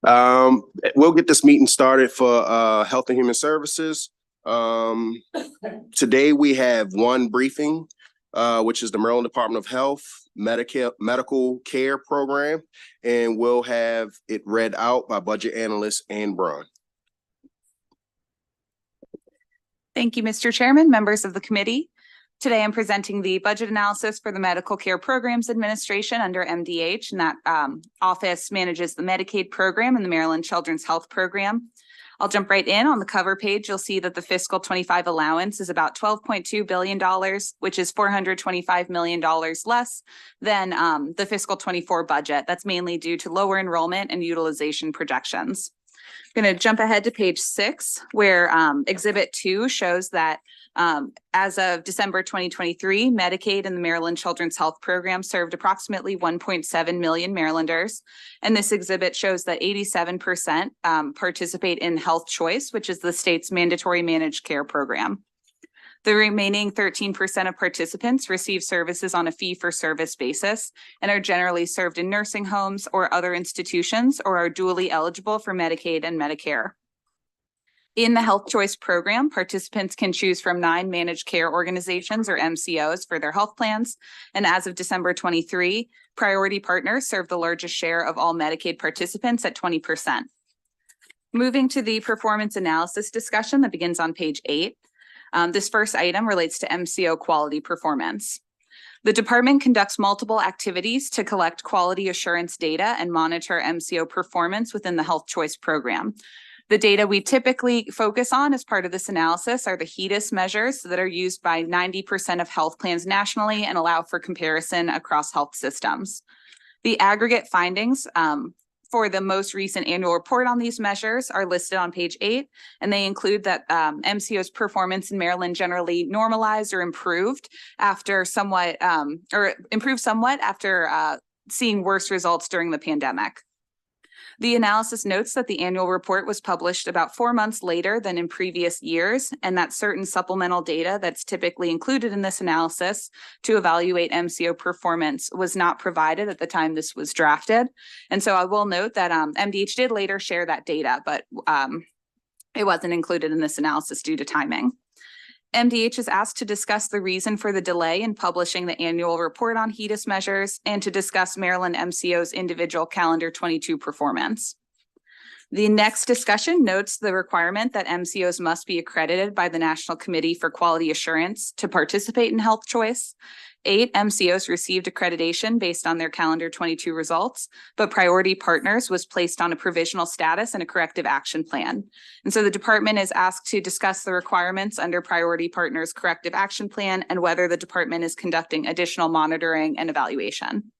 Ah, we'll get this meeting started for Health and Human Services. Today we have one briefing, which is the Maryland Department of Health Medical Care Program, and we'll have it read out by Budget Analyst Ann Braun. Thank you, Mr. Chairman, members of the committee. Today, I'm presenting the budget analysis for the Medical Care Programs Administration under MDH, and that office manages the Medicaid program and the Maryland Children's Health Program. I'll jump right in. On the cover page, you'll see that the fiscal 25 allowance is about $12.2 billion, which is $425 million less than the fiscal 24 budget. That's mainly due to lower enrollment and utilization projections. I'm going to jump ahead to page 6, where Exhibit 2 shows that as of December 2023, Medicaid and the Maryland Children's Health Program served approximately 1.7 million Marylanders. And this exhibit shows that 87% participate in Health Choice, which is the state's mandatory managed care program. The remaining 13% of participants receive services on a fee-for-service basis and are generally served in nursing homes or other institutions, or are dually eligible for Medicaid and Medicare. In the Health Choice program, participants can choose from 9 managed care organizations, or MCOs, for their health plans. And as of December 23, Priority Partners serve the largest share of all Medicaid participants at 20%. Moving to the performance analysis discussion that begins on page 8. This first item relates to MCO quality performance. The department conducts multiple activities to collect quality assurance data and monitor MCO performance within the Health Choice program. The data we typically focus on as part of this analysis are the HEDIS measures that are used by 90% of health plans nationally and allow for comparison across health systems. The aggregate findings for the most recent annual report on these measures are listed on page 8, and they include that MCO's performance in Maryland generally normalized or improved after somewhat, after seeing worse results during the pandemic. The analysis notes that the annual report was published about 4 months later than in previous years, and that certain supplemental data that's typically included in this analysis to evaluate MCO performance was not provided at the time this was drafted. And so I will note that MDH did later share that data, but it wasn't included in this analysis due to timing. MDH is asked to discuss the reason for the delay in publishing the annual report on HEDIS measures and to discuss Maryland MCO's individual calendar 22 performance. The next discussion notes the requirement that MCOs must be accredited by the National Committee for Quality Assurance to participate in Health Choice. 8 MCOs received accreditation based on their calendar 22 results, but Priority Partners was placed on a provisional status and a corrective action plan. And so the department is asked to discuss the requirements under Priority Partners' corrective action plan and whether the department is conducting additional monitoring and evaluation.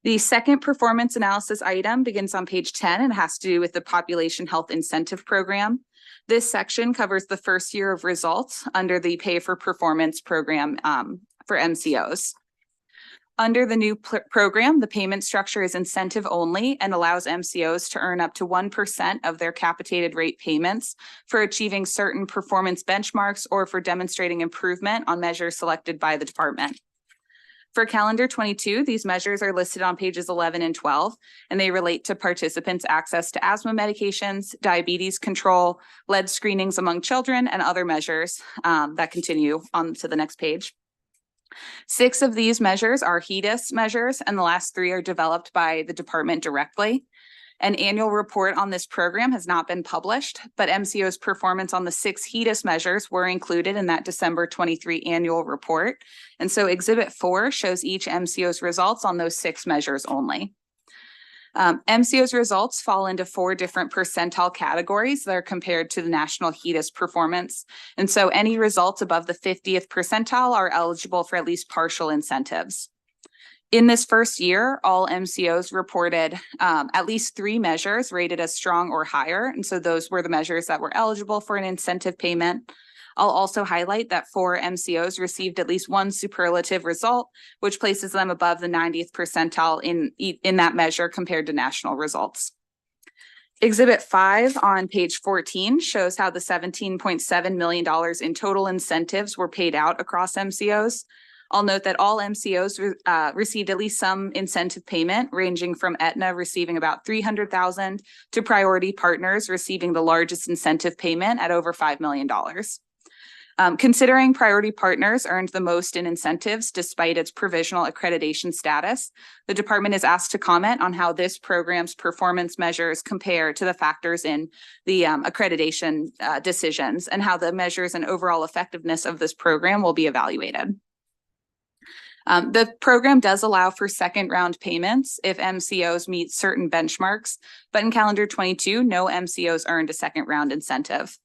The second performance analysis item begins on page 10 and has to do with the Population Health Incentive Program. This section covers the first year of results under the Pay for Performance program for MCOs. Under the new program, the payment structure is incentive only and allows MCOs to earn up to 1% of their capitated rate payments for achieving certain performance benchmarks or for demonstrating improvement on measures selected by the department. For calendar 22, these measures are listed on pages 11 and 12, and they relate to participants' access to asthma medications, diabetes control, lead screenings among children, and other measures that continue on to the next page. 6 of these measures are HEDIS measures, and the last 3 are developed by the department directly. An annual report on this program has not been published, but MCO's performance on the 6 HEDIS measures were included in that December 23 annual report. And so Exhibit 4 shows each MCO's results on those 6 measures only. MCO's results fall into 4 different percentile categories that are compared to the national HEDIS performance. And so any results above the 50th percentile are eligible for at least partial incentives. In this first year, all MCOs reported at least 3 measures rated as strong or higher. And so those were the measures that were eligible for an incentive payment. I'll also highlight that 4 MCOs received at least 1 superlative result, which places them above the 90th percentile in that measure compared to national results. Exhibit 5 on page 14 shows how the $17.7 million in total incentives were paid out across MCOs. I'll note that all MCOs received at least some incentive payment, ranging from Aetna receiving about $300,000 to Priority Partners receiving the largest incentive payment at over $5 million. Considering Priority Partners earned the most in incentives despite its provisional accreditation status, the department is asked to comment on how this program's performance measures compare to the factors in the accreditation decisions and how the measures and overall effectiveness of this program will be evaluated. The program does allow for second round payments if MCOs meet certain benchmarks, but in calendar 22, no MCOs earned a second round incentive.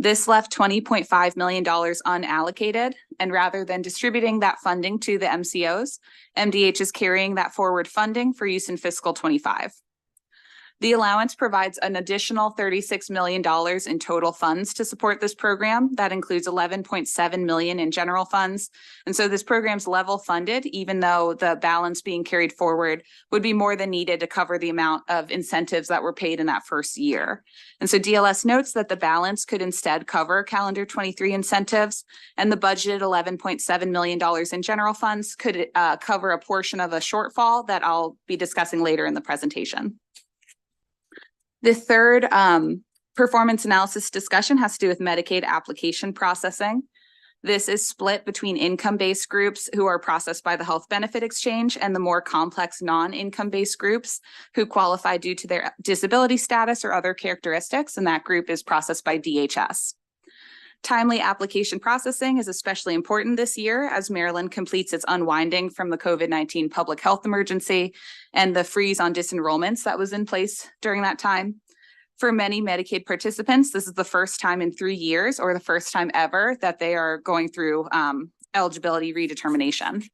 This left $20.5 million unallocated, and rather than distributing that funding to the MCOs, MDH is carrying that forward funding for use in fiscal 25. The allowance provides an additional $36 million in total funds to support this program. That includes $11.7 million in general funds. And so this program's level funded, even though the balance being carried forward would be more than needed to cover the amount of incentives that were paid in that first year. And so DLS notes that the balance could instead cover calendar 23 incentives, and the budgeted $11.7 million in general funds could cover a portion of a shortfall that I'll be discussing later in the presentation. The third performance analysis discussion has to do with Medicaid application processing. This is split between income-based groups who are processed by the Health Benefit Exchange and the more complex non-income-based groups who qualify due to their disability status or other characteristics, and that group is processed by DHS. Timely application processing is especially important this year as Maryland completes its unwinding from the COVID-19 public health emergency and the freeze on disenrollments that was in place during that time. For many Medicaid participants, this is the first time in 3 years or the first time ever that they are going through eligibility redetermination.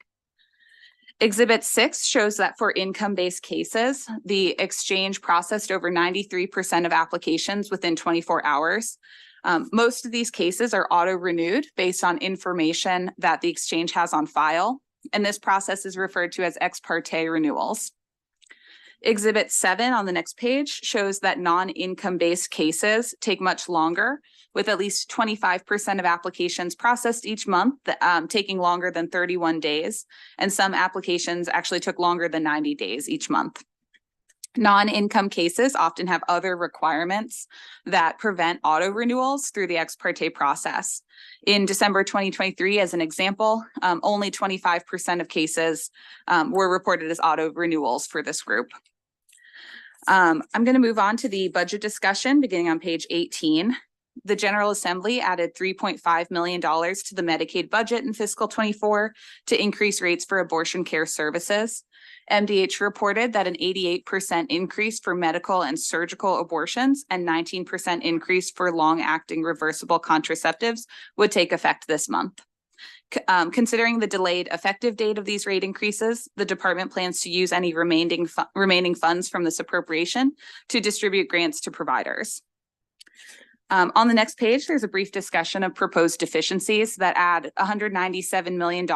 Exhibit 6 shows that for income-based cases, the exchange processed over 93% of applications within 24 hours. Most of these cases are auto-renewed based on information that the exchange has on file, and this process is referred to as ex parte renewals. Exhibit 7 on the next page shows that non-income-based cases take much longer, with at least 25% of applications processed each month, taking longer than 31 days, and some applications actually took longer than 90 days each month. Non-income cases often have other requirements that prevent auto renewals through the ex parte process. In December 2023, as an example, only 25% of cases were reported as auto renewals for this group. I'm going to move on to the budget discussion beginning on page 18. The General Assembly added $3.5 million to the Medicaid budget in fiscal 24 to increase rates for abortion care services. MDH reported that an 88% increase for medical and surgical abortions and 19% increase for long-acting reversible contraceptives would take effect this month. Considering the delayed effective date of these rate increases, the department plans to use any remaining funds from this appropriation to distribute grants to providers. On the next page, there's a brief discussion of proposed deficiencies that add $197 million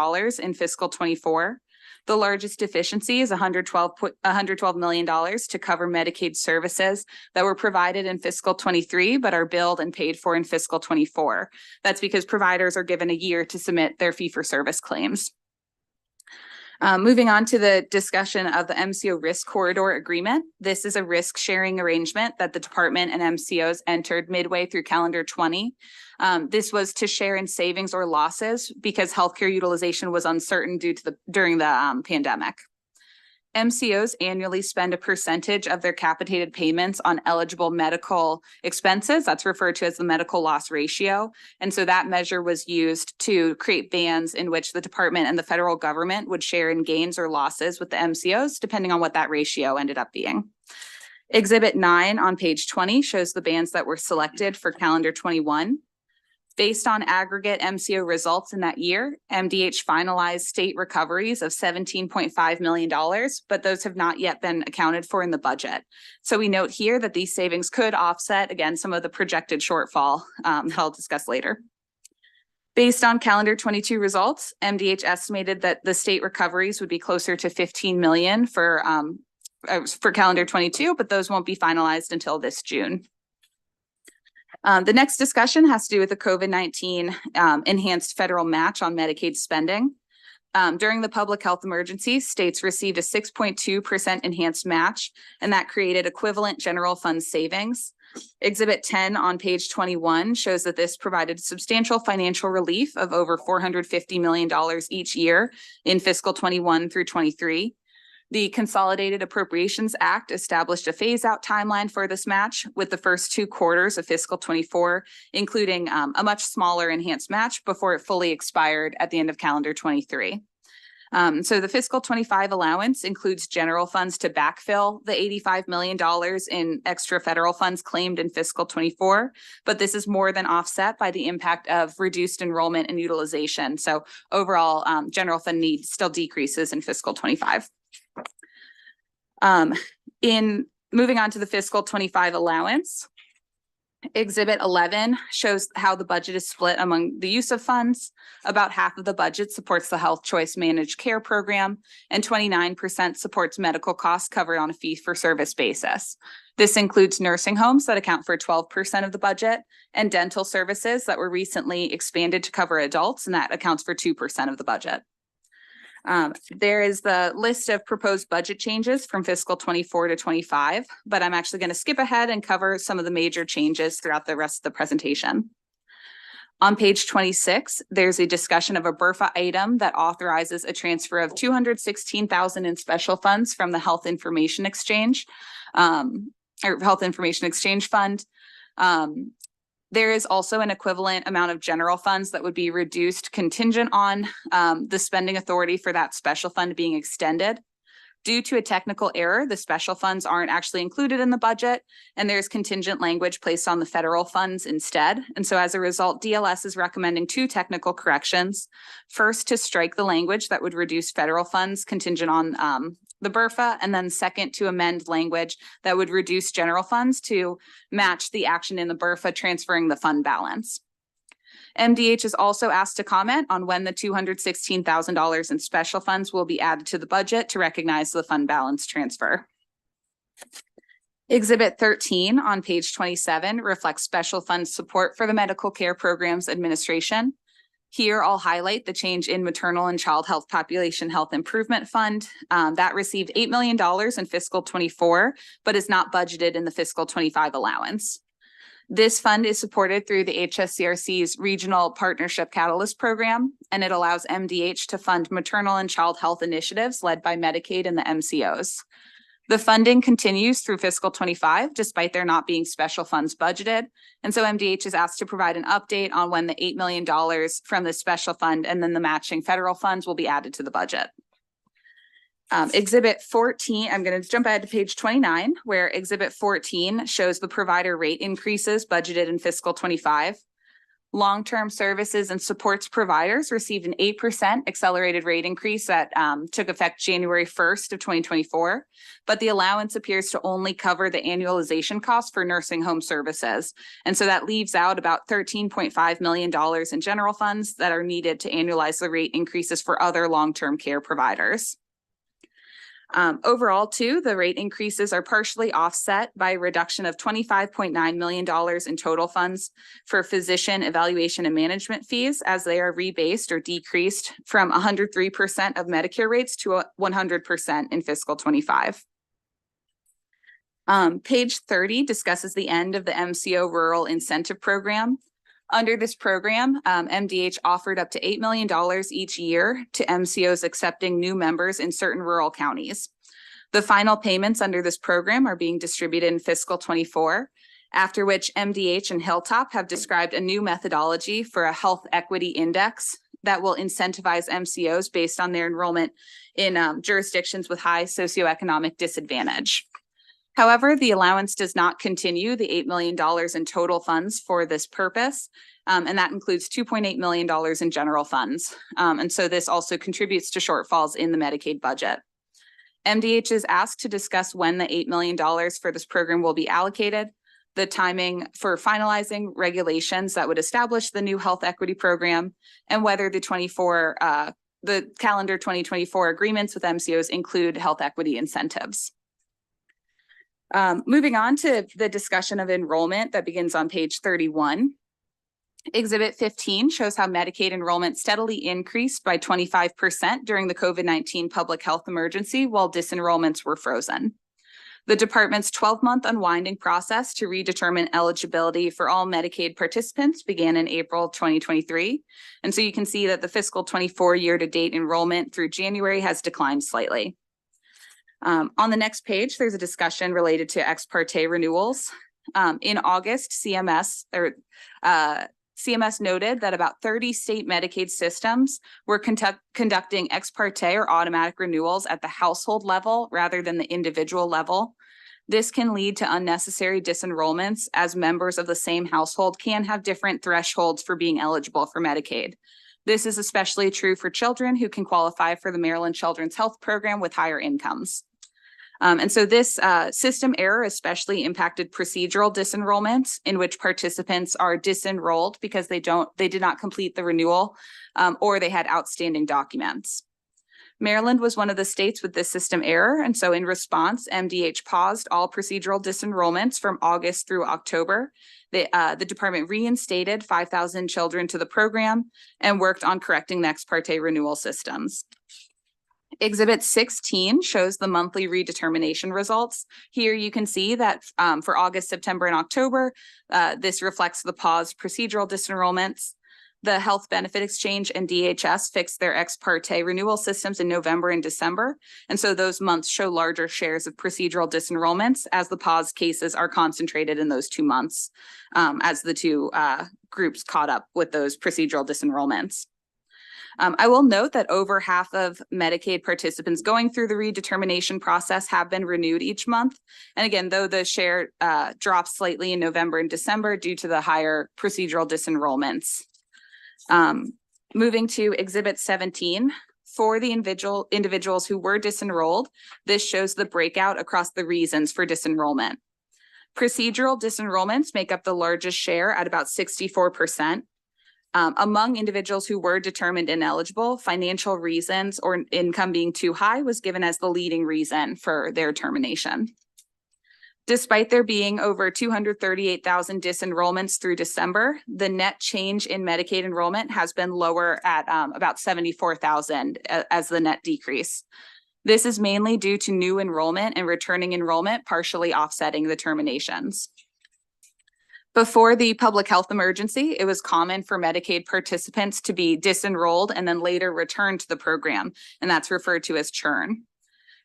in fiscal 24. The largest deficiency is $112 million to cover Medicaid services that were provided in fiscal 23, but are billed and paid for in fiscal 24. That's because providers are given a year to submit their fee-for-service claims. Moving on to the discussion of the MCO Risk Corridor Agreement. This is a risk-sharing arrangement that the department and MCOs entered midway through calendar 20. This was to share in savings or losses because healthcare utilization was uncertain during the pandemic. MCOs annually spend a percentage of their capitated payments on eligible medical expenses. That's referred to as the medical loss ratio. And so that measure was used to create bands in which the department and the federal government would share in gains or losses with the MCOs, depending on what that ratio ended up being. Exhibit 9 on page 20 shows the bands that were selected for calendar 21. Based on aggregate MCO results in that year, MDH finalized state recoveries of $17.5 million, but those have not yet been accounted for in the budget. So we note here that these savings could offset, again, some of the projected shortfall that I'll discuss later. Based on calendar 22 results, MDH estimated that the state recoveries would be closer to $15 million for calendar 22, but those won't be finalized until this June. The next discussion has to do with the COVID-19 enhanced federal match on Medicaid spending. During the public health emergency, states received a 6.2% enhanced match, and that created equivalent general fund savings. Exhibit 10 on page 21 shows that this provided substantial financial relief of over $450 million each year in fiscal 21 through 23. The Consolidated Appropriations Act established a phase-out timeline for this match, with the first 2 quarters of fiscal 24, including a much smaller enhanced match before it fully expired at the end of calendar 23. So the fiscal 25 allowance includes general funds to backfill the $85 million in extra federal funds claimed in fiscal 24, but this is more than offset by the impact of reduced enrollment and utilization. So overall, general fund need still decreases in fiscal 25. In moving on to the fiscal 25 allowance, Exhibit 11 shows how the budget is split among the use of funds. About half of the budget supports the Health Choice Managed Care Program, and 29% supports medical costs covered on a fee-for-service basis. This includes nursing homes that account for 12% of the budget, and dental services that were recently expanded to cover adults, and that accounts for 2% of the budget. There is the list of proposed budget changes from fiscal 24 to 25, but I'm actually going to skip ahead and cover some of the major changes throughout the rest of the presentation. On page 26, there's a discussion of a BRFA item that authorizes a transfer of $216,000 in special funds from the Health Information Exchange, or Health Information Exchange Fund. There is also an equivalent amount of general funds that would be reduced contingent on the spending authority for that special fund being extended. Due to a technical error, the special funds aren't actually included in the budget, and there's contingent language placed on the federal funds instead. And so as a result, DLS is recommending 2 technical corrections. First, to strike the language that would reduce federal funds contingent on the BRFA, and then second, to amend language that would reduce general funds to match the action in the BRFA transferring the fund balance. MDH is also asked to comment on when the $216,000 in special funds will be added to the budget to recognize the fund balance transfer. Exhibit 13 on page 27 reflects special fund support for the Medical Care Programs Administration. Here, I'll highlight the change in Maternal and Child Health Population Health Improvement Fund that received $8 million in fiscal 24, but is not budgeted in the fiscal 25 allowance. This fund is supported through the HSCRC's Regional Partnership Catalyst Program, and it allows MDH to fund maternal and child health initiatives led by Medicaid and the MCOs. The funding continues through fiscal 25, despite there not being special funds budgeted. And so MDH is asked to provide an update on when the $8 million from the special fund and then the matching federal funds will be added to the budget. Exhibit 14, I'm going to jump ahead to page 29, where Exhibit 14 shows the provider rate increases budgeted in fiscal 25. Long-term services and supports providers received an 8% accelerated rate increase that took effect January 1st of 2024, but the allowance appears to only cover the annualization costs for nursing home services. And so that leaves out about $13.5 million in general funds that are needed to annualize the rate increases for other long-term care providers. Overall, too, the rate increases are partially offset by a reduction of $25.9 million in total funds for physician evaluation and management fees, as they are rebased or decreased from 103% of Medicare rates to 100% in fiscal 25. Page 30 discusses the end of the MCO Rural Incentive Program. Under this program, MDH offered up to $8 million each year to MCOs accepting new members in certain rural counties. The final payments under this program are being distributed in fiscal 24, after which MDH and Hilltop have described a new methodology for a health equity index that will incentivize MCOs based on their enrollment in jurisdictions with high socioeconomic disadvantage. However, the allowance does not continue the $8 million in total funds for this purpose, and that includes $2.8 million in general funds. And so this also contributes to shortfalls in the Medicaid budget. MDH is asked to discuss when the $8 million for this program will be allocated, the timing for finalizing regulations that would establish the new health equity program, and whether the calendar 2024 agreements with MCOs include health equity incentives. Moving on to the discussion of enrollment that begins on page 31. Exhibit 15 shows how Medicaid enrollment steadily increased by 25% during the COVID-19 public health emergency while disenrollments were frozen. The department's 12-month unwinding process to redetermine eligibility for all Medicaid participants began in April 2023. And so you can see that the fiscal 24 year-to-date enrollment through January has declined slightly. On the next page, there's a discussion related to ex parte renewals. In August, CMS noted that about 30 state Medicaid systems were conducting ex parte or automatic renewals at the household level rather than the individual level. This can lead to unnecessary disenrollments, as members of the same household can have different thresholds for being eligible for Medicaid. This is especially true for children who can qualify for the Maryland Children's Health Program with higher incomes. And so this system error especially impacted procedural disenrollments, in which participants are disenrolled because they did not complete the renewal or they had outstanding documents. Maryland was one of the states with this system error, and so in response, MDH paused all procedural disenrollments from August through October. The department reinstated 5,000 children to the program and worked on correcting the ex parte renewal systems. Exhibit 16 shows the monthly redetermination results. Here you can see that for August, September, and October, this reflects the paused procedural disenrollments. The Health Benefit Exchange and DHS fixed their ex parte renewal systems in November and December. And so those months show larger shares of procedural disenrollments, as the paused cases are concentrated in those 2 months, as the two groups caught up with those procedural disenrollments. I will note that over half of Medicaid participants going through the redetermination process have been renewed each month. And again, though the share drops slightly in November and December due to the higher procedural disenrollments. Moving to Exhibit 17, for the individuals who were disenrolled, this shows the breakout across the reasons for disenrollment. Procedural disenrollments make up the largest share at about 64%. Among individuals who were determined ineligible, financial reasons or income being too high was given as the leading reason for their termination. Despite there being over 238,000 disenrollments through December, the net change in Medicaid enrollment has been lower at about 74,000 as the net decrease. This is mainly due to new enrollment and returning enrollment partially offsetting the terminations. Before the public health emergency, it was common for Medicaid participants to be disenrolled and then later return to the program, and that's referred to as churn.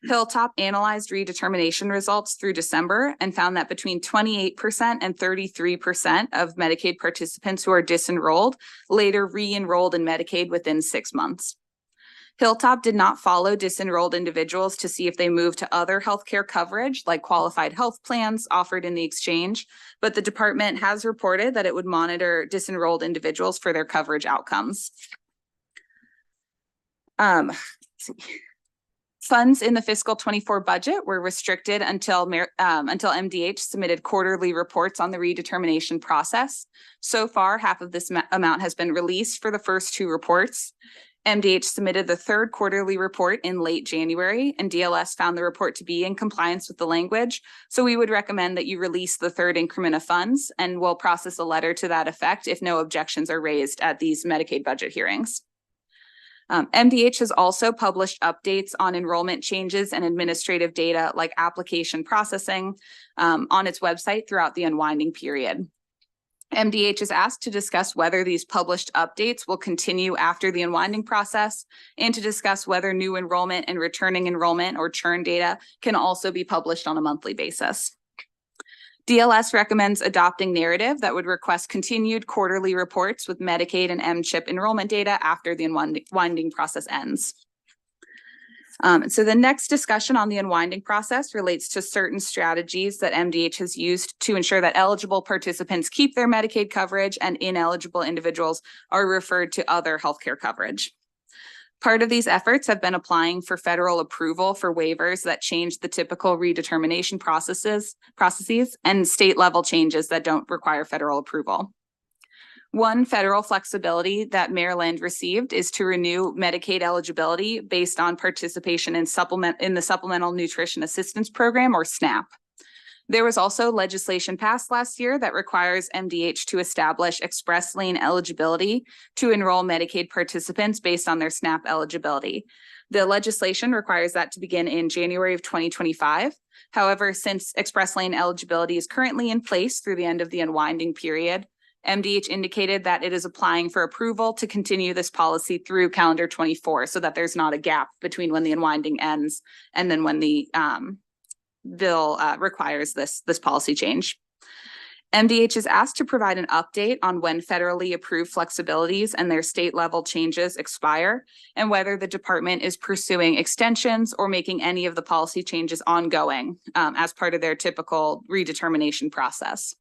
Hilltop analyzed redetermination results through December and found that between 28% and 33% of Medicaid participants who are disenrolled later re-enrolled in Medicaid within 6 months. Hilltop did not follow disenrolled individuals to see if they moved to other healthcare coverage like qualified health plans offered in the exchange, but the department has reported that it would monitor disenrolled individuals for their coverage outcomes. Funds in the fiscal 24 budget were restricted until MDH submitted quarterly reports on the redetermination process. So far, half of this amount has been released for the first 2 reports. MDH submitted the 3rd quarterly report in late January, and DLS found the report to be in compliance with the language. So we would recommend that you release the 3rd increment of funds, and we'll process a letter to that effect if no objections are raised at these Medicaid budget hearings. MDH has also published updates on enrollment changes and administrative data like application processing on its website throughout the unwinding period. MDH is asked to discuss whether these published updates will continue after the unwinding process and to discuss whether new enrollment and returning enrollment or churn data can also be published on a monthly basis. DLS recommends adopting narrative that would request continued quarterly reports with Medicaid and MCHIP enrollment data after the unwinding process ends. So the next discussion on the unwinding process relates to certain strategies that MDH has used to ensure that eligible participants keep their Medicaid coverage and ineligible individuals are referred to other healthcare coverage. Part of these efforts have been applying for federal approval for waivers that change the typical redetermination processes and state level changes that don't require federal approval. One federal flexibility that Maryland received is to renew Medicaid eligibility based on participation in the Supplemental Nutrition Assistance Program, or SNAP. There was also legislation passed last year that requires MDH to establish express lane eligibility to enroll Medicaid participants based on their SNAP eligibility. The legislation requires that to begin in January of 2025. However, since express lane eligibility is currently in place through the end of the unwinding period, MDH indicated that it is applying for approval to continue this policy through calendar 24 so that there's not a gap between when the unwinding ends and then when the bill requires this policy change. MDH is asked to provide an update on when federally approved flexibilities and their state level changes expire and whether the department is pursuing extensions or making any of the policy changes ongoing as part of their typical redetermination process.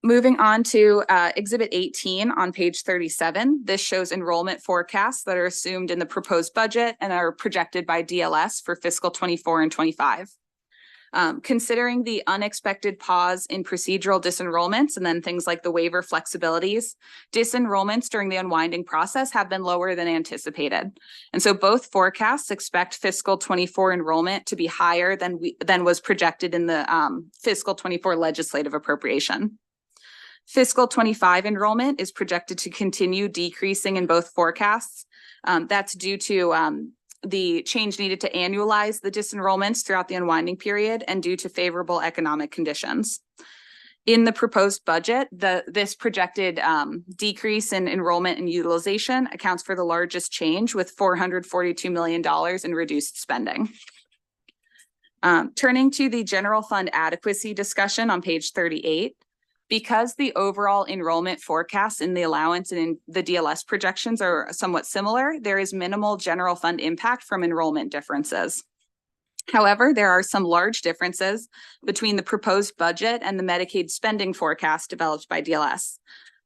Moving on to Exhibit 18 on page 37, this shows enrollment forecasts that are assumed in the proposed budget and are projected by DLS for fiscal 24 and 25. Considering the unexpected pause in procedural disenrollments and then things like the waiver flexibilities, disenrollments during the unwinding process have been lower than anticipated. And so both forecasts expect fiscal 24 enrollment to be higher than was projected in the fiscal 24 legislative appropriation. Fiscal 25 enrollment is projected to continue decreasing in both forecasts. That's due to the change needed to annualize the disenrollments throughout the unwinding period and due to favorable economic conditions. In the proposed budget, this projected decrease in enrollment and utilization accounts for the largest change with $442 million in reduced spending. Turning to the general fund adequacy discussion on page 38, because the overall enrollment forecasts in the allowance and in the DLS projections are somewhat similar, there is minimal general fund impact from enrollment differences. However, there are some large differences between the proposed budget and the Medicaid spending forecast developed by DLS.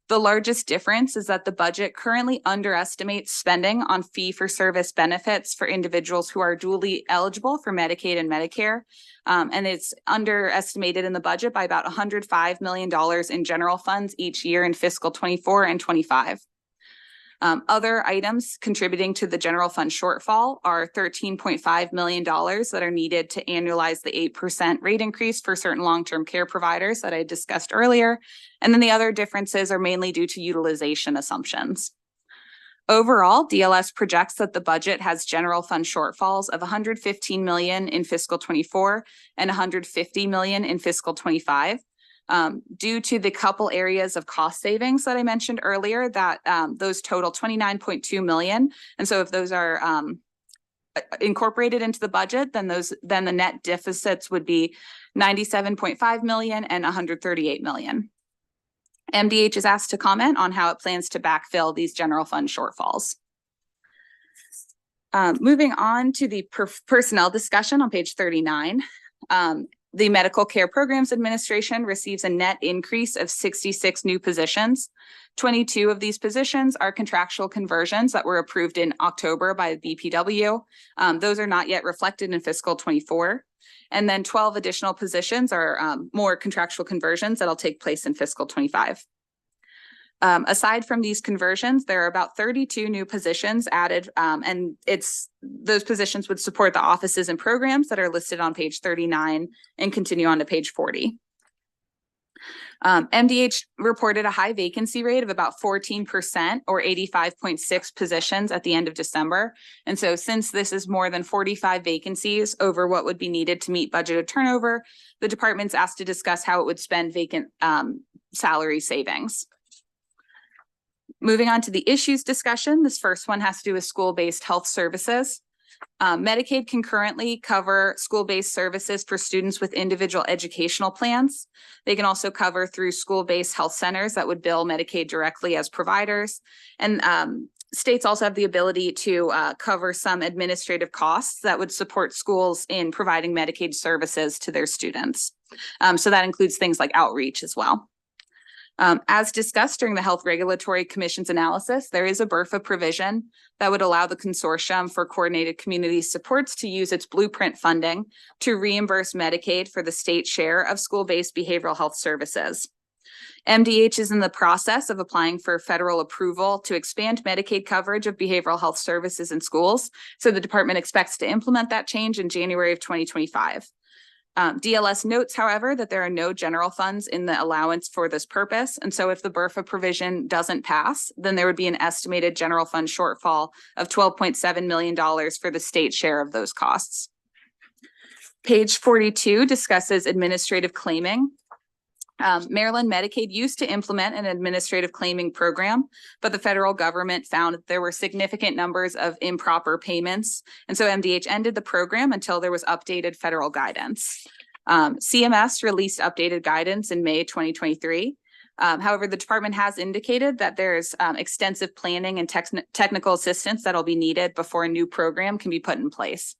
The largest difference is that the budget currently underestimates spending on fee-for-service benefits for individuals who are dually eligible for Medicaid and Medicare. And it's underestimated in the budget by about $105 million in general funds each year in fiscal 24 and 25. Other items contributing to the general fund shortfall are $13.5 million that are needed to annualize the 8% rate increase for certain long-term care providers that I discussed earlier. And then the other differences are mainly due to utilization assumptions. Overall, DLS projects that the budget has general fund shortfalls of $115 million in fiscal 24 and $150 million in fiscal 25. Due to the couple areas of cost savings that I mentioned earlier, that those total $29.2 million. And so if those are incorporated into the budget, then the net deficits would be $97.5 million and $138 million. MDH is asked to comment on how it plans to backfill these general fund shortfalls. Moving on to the personnel discussion on page 39. The Medical Care Programs Administration receives a net increase of 66 new positions. 22 of these positions are contractual conversions that were approved in October by the BPW. Those are not yet reflected in fiscal 24. And then 12 additional positions are more contractual conversions that'll take place in fiscal 25. Aside from these conversions, there are about 32 new positions added, and those positions would support the offices and programs that are listed on page 39 and continue on to page 40. MDH reported a high vacancy rate of about 14% or 85.6 positions at the end of December. And so since this is more than 45 vacancies over what would be needed to meet budgeted turnover, the department's asked to discuss how it would spend vacant salary savings. Moving on to the issues discussion, this first one has to do with school-based health services. Medicaid can currently cover school-based services for students with individual educational plans. They can also cover through school-based health centers that would bill Medicaid directly as providers. And states also have the ability to cover some administrative costs that would support schools in providing Medicaid services to their students. So that includes things like outreach as well. As discussed during the Health Regulatory Commission's analysis, there is a BRFA provision that would allow the Consortium for Coordinated Community Supports to use its blueprint funding to reimburse Medicaid for the state share of school-based behavioral health services. MDH is in the process of applying for federal approval to expand Medicaid coverage of behavioral health services in schools. So the department expects to implement that change in January of 2025. DLS notes, however, that there are no general funds in the allowance for this purpose. And so if the BRFA provision doesn't pass, then there would be an estimated general fund shortfall of $12.7 million for the state share of those costs. Page 42 discusses administrative claiming. Maryland Medicaid used to implement an administrative claiming program, but the federal government found that there were significant numbers of improper payments. And so MDH ended the program until there was updated federal guidance. CMS released updated guidance in May 2023. However, the department has indicated that there's extensive planning and technical assistance that'll be needed before a new program can be put in place.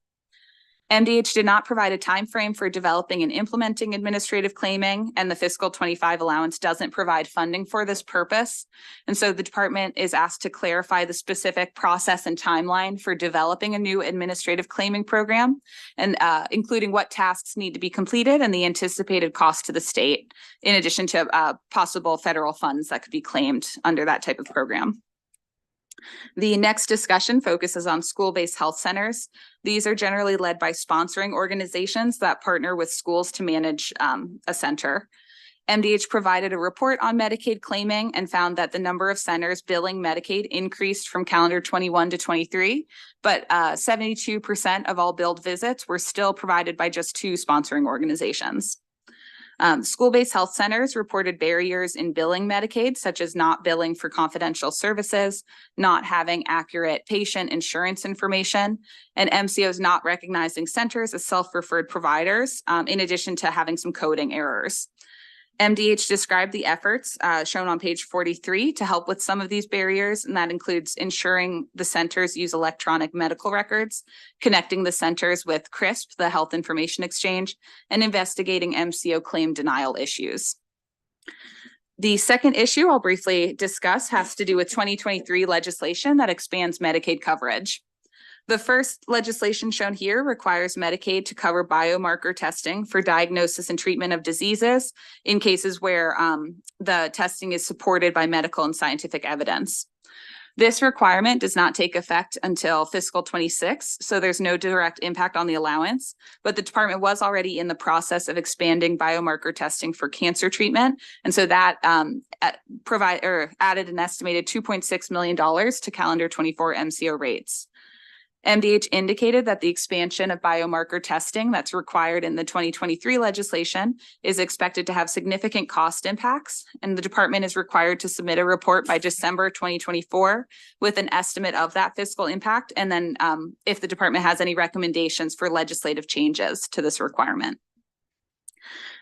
MDH did not provide a time frame for developing and implementing administrative claiming, and the fiscal 25 allowance doesn't provide funding for this purpose. And so the department is asked to clarify the specific process and timeline for developing a new administrative claiming program, and including what tasks need to be completed and the anticipated cost to the state, in addition to possible federal funds that could be claimed under that type of program. The next discussion focuses on school-based health centers. These are generally led by sponsoring organizations that partner with schools to manage a center. MDH provided a report on Medicaid claiming and found that the number of centers billing Medicaid increased from calendar 21 to 23, but 72% of all billed visits were still provided by just 2 sponsoring organizations. School-based health centers reported barriers in billing Medicaid, such as not billing for confidential services, not having accurate patient insurance information, and MCOs not recognizing centers as self-referred providers, in addition to having some coding errors. MDH described the efforts shown on page 43 to help with some of these barriers, and that includes ensuring the centers use electronic medical records, connecting the centers with CRISP, the Health Information Exchange, and investigating MCO claim denial issues. The second issue I'll briefly discuss has to do with 2023 legislation that expands Medicaid coverage. The first legislation shown here requires Medicaid to cover biomarker testing for diagnosis and treatment of diseases in cases where the testing is supported by medical and scientific evidence. This requirement does not take effect until fiscal 26, so there's no direct impact on the allowance, but the department was already in the process of expanding biomarker testing for cancer treatment. And so that added an estimated $2.6 million to calendar 24 MCO rates. MDH indicated that the expansion of biomarker testing that's required in the 2023 legislation is expected to have significant cost impacts, and the department is required to submit a report by December 2024 with an estimate of that fiscal impact, and then if the department has any recommendations for legislative changes to this requirement.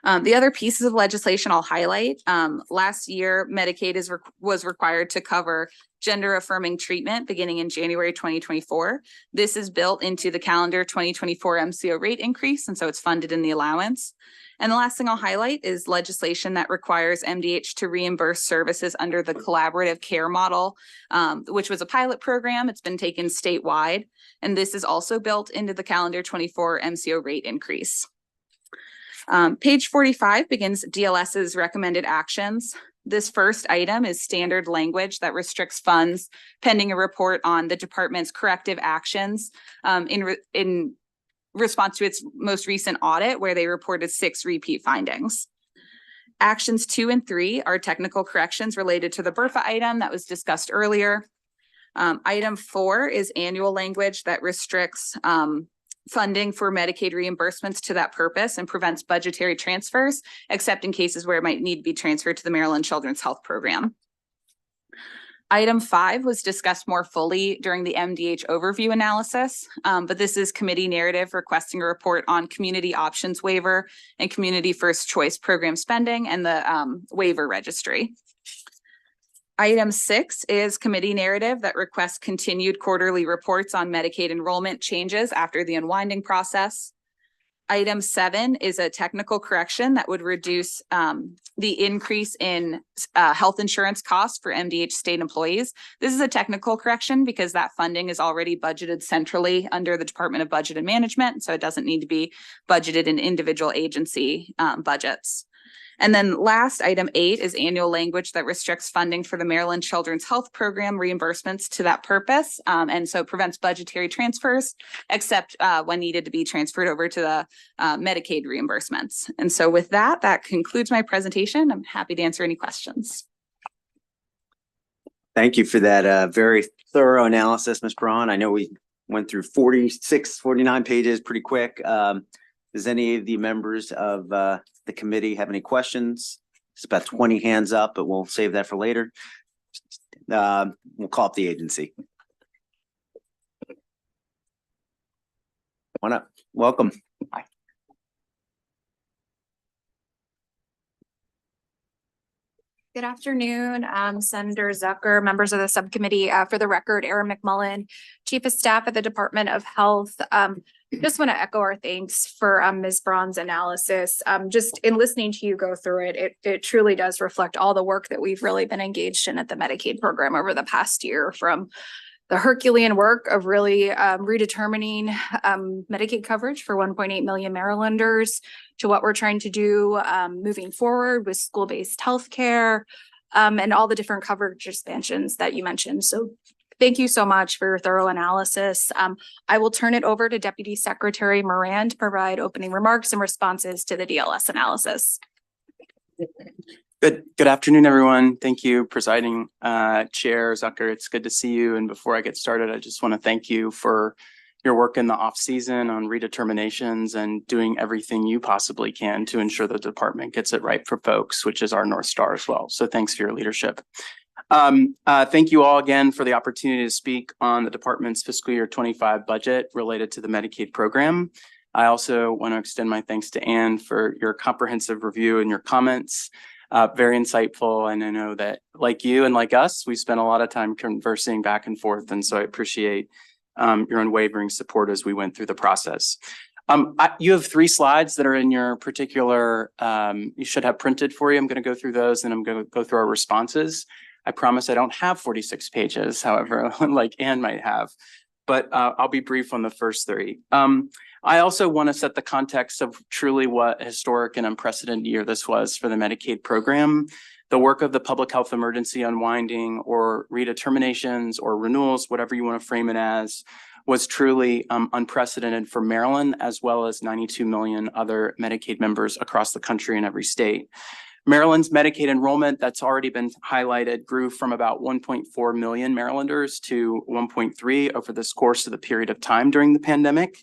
The other pieces of legislation I'll highlight, last year, Medicaid was required to cover gender affirming treatment beginning in January 2024. This is built into the calendar 2024 MCO rate increase, and so it's funded in the allowance. And the last thing I'll highlight is legislation that requires MDH to reimburse services under the collaborative care model, which was a pilot program. It's been taken statewide, and this is also built into the calendar 24 MCO rate increase. Page 45 begins DLS's recommended actions. This first item is standard language that restricts funds pending a report on the department's corrective actions in response to its most recent audit, where they reported 6 repeat findings. Actions 2 and 3 are technical corrections related to the BRFA item that was discussed earlier. Item 4 is annual language that restricts funding for Medicaid reimbursements to that purpose and prevents budgetary transfers, except in cases where it might need to be transferred to the Maryland Children's Health Program. Item 5 was discussed more fully during the MDH overview analysis, but this is committee narrative requesting a report on community options waiver and community first choice program spending and the waiver registry. Item 6 is committee narrative that requests continued quarterly reports on Medicaid enrollment changes after the unwinding process. Item 7 is a technical correction that would reduce the increase in health insurance costs for MDH state employees. This is a technical correction because that funding is already budgeted centrally under the Department of Budget and Management, so it doesn't need to be budgeted in individual agency budgets. And then last, item 8 is annual language that restricts funding for the Maryland Children's Health Program reimbursements to that purpose. And so prevents budgetary transfers, except when needed to be transferred over to the Medicaid reimbursements. And so with that, that concludes my presentation. I'm happy to answer any questions. Thank you for that very thorough analysis, Ms. Braun. I know we went through 49 pages pretty quick. Does any of the members of the committee have any questions? It's about 20 hands up, but we'll save that for later. We'll call up the agency. Come on up. Welcome. Hi. Good afternoon, Senator Zucker, members of the subcommittee. For the record, Erin McMullen, Chief of Staff at the Department of Health. Just want to echo our thanks for Ms. Braun's analysis. Just in listening to you go through it, it truly does reflect all the work that we've really been engaged in at the Medicaid program over the past year, from the Herculean work of really redetermining Medicaid coverage for 1.8 million Marylanders to what we're trying to do moving forward with school-based healthcare and all the different coverage expansions that you mentioned. So thank you so much for your thorough analysis. I will turn it over to Deputy Secretary Moran to provide opening remarks and responses to the DLS analysis. Good afternoon, everyone. Thank you, Presiding Chair Zucker. It's good to see you. And before I get started, I just want to thank you for your work in the off season on redeterminations and doing everything you possibly can to ensure the department gets it right for folks, which is our North Star as well. So thanks for your leadership. Thank you all again for the opportunity to speak on the department's fiscal year 25 budget related to the Medicaid program. I also want to extend my thanks to Anne for your comprehensive review and your comments. Very insightful. And I know that like you and like us, we spent a lot of time conversing back and forth. And so I appreciate your unwavering support as we went through the process. You have 3 slides that are in your particular, you should have printed for you. I'm going to go through those and I'm going to go through our responses. I promise I don't have 46 pages, however, like Anne might have, but I'll be brief on the first 3. I also want to set the context of truly what a historic and unprecedented year this was for the Medicaid program. The work of the public health emergency unwinding or redeterminations or renewals, whatever you want to frame it as, was truly unprecedented for Maryland, as well as 92 million other Medicaid members across the country in every state. Maryland's Medicaid enrollment, that's already been highlighted, grew from about 1.4 million Marylanders to 1.3 over this course of the period of time during the pandemic.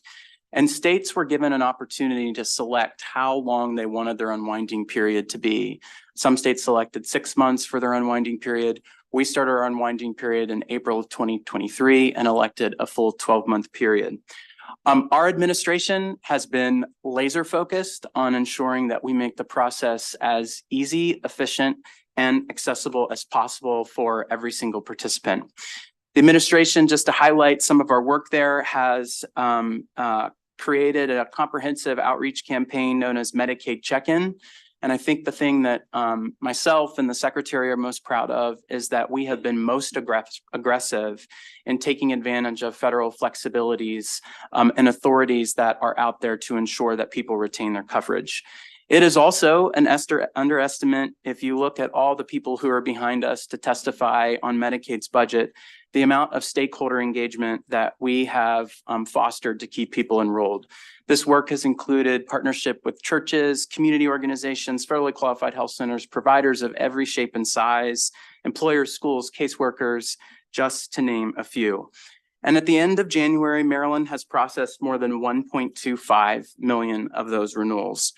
And states were given an opportunity to select how long they wanted their unwinding period to be. Some states selected 6 months for their unwinding period. We started our unwinding period in April of 2023 and elected a full 12-month period. Our administration has been laser focused on ensuring that we make the process as easy, efficient, and accessible as possible for every single participant. The administration, just to highlight some of our work there, has created a comprehensive outreach campaign known as Medicaid Check-In. And I think the thing that myself and the Secretary are most proud of is that we have been most aggressive in taking advantage of federal flexibilities and authorities that are out there to ensure that people retain their coverage. It is also an underestimate if you look at all the people who are behind us to testify on Medicaid's budget, the amount of stakeholder engagement that we have fostered to keep people enrolled. This work has included partnership with churches, community organizations, federally qualified health centers, providers of every shape and size, employers, schools, caseworkers, just to name a few. And at the end of January, Maryland has processed more than 1.25 million of those renewals.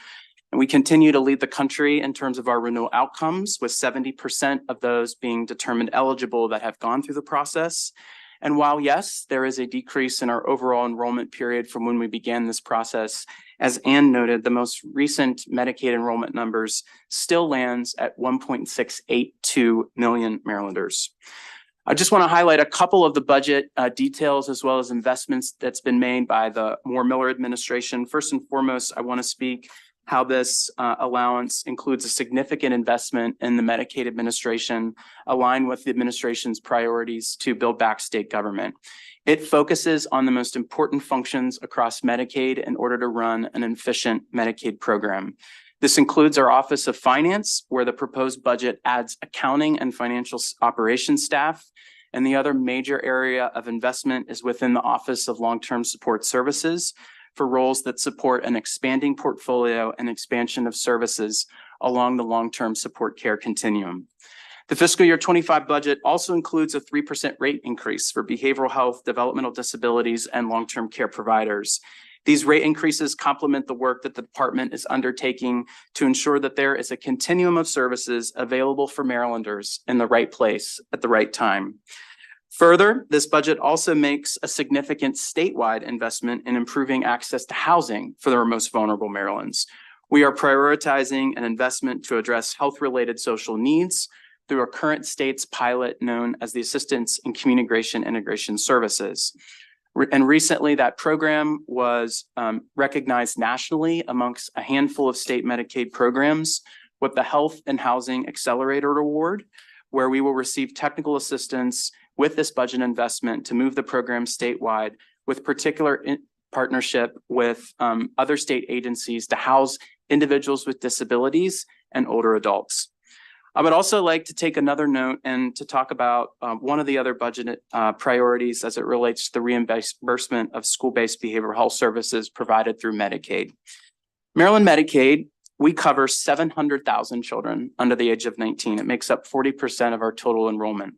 And we continue to lead the country in terms of our renewal outcomes, with 70% of those being determined eligible that have gone through the process. And while, yes, there is a decrease in our overall enrollment period from when we began this process, as Anne noted, the most recent Medicaid enrollment numbers still lands at 1.682 million Marylanders. I just want to highlight a couple of the budget details as well as investments that's been made by the Moore-Miller administration. First and foremost, I want to speak how this allowance includes a significant investment in the Medicaid administration, aligned with the administration's priorities to build back state government. It focuses on the most important functions across Medicaid in order to run an efficient Medicaid program. This includes our Office of Finance, where the proposed budget adds accounting and financial operations staff. And the other major area of investment is within the Office of Long-Term Support Services for roles that support an expanding portfolio and expansion of services along the long-term support care continuum. The fiscal year 25 budget also includes a 3% rate increase for behavioral health, developmental disabilities, and long-term care providers. These rate increases complement the work that the department is undertaking to ensure that there is a continuum of services available for Marylanders in the right place at the right time. Further, this budget also makes a significant statewide investment in improving access to housing for the most vulnerable Marylanders. We are prioritizing an investment to address health-related social needs through our current state's pilot known as the Assistance in Community Integration Services. And recently that program was recognized nationally amongst a handful of state Medicaid programs with the Health and Housing Accelerator Award, where we will receive technical assistance with this budget investment to move the program statewide with particular partnership with other state agencies to house individuals with disabilities and older adults. I would also like to take another note and to talk about one of the other budget priorities as it relates to the reimbursement of school-based behavioral health services provided through Medicaid. Maryland Medicaid, we cover 700,000 children under the age of 19. It makes up 40% of our total enrollment.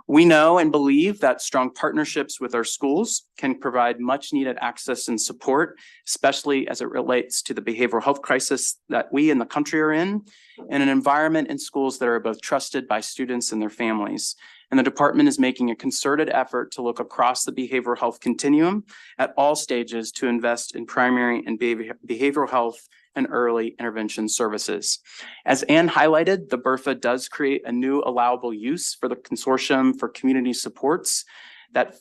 We know and believe that strong partnerships with our schools can provide much needed access and support, especially as it relates to the behavioral health crisis that we in the country are in an environment in schools that are both trusted by students and their families. And the department is making a concerted effort to look across the behavioral health continuum at all stages to invest in primary and behavioral health and early intervention services. As Ann highlighted, the BRFA does create a new allowable use for the Consortium for Community Supports that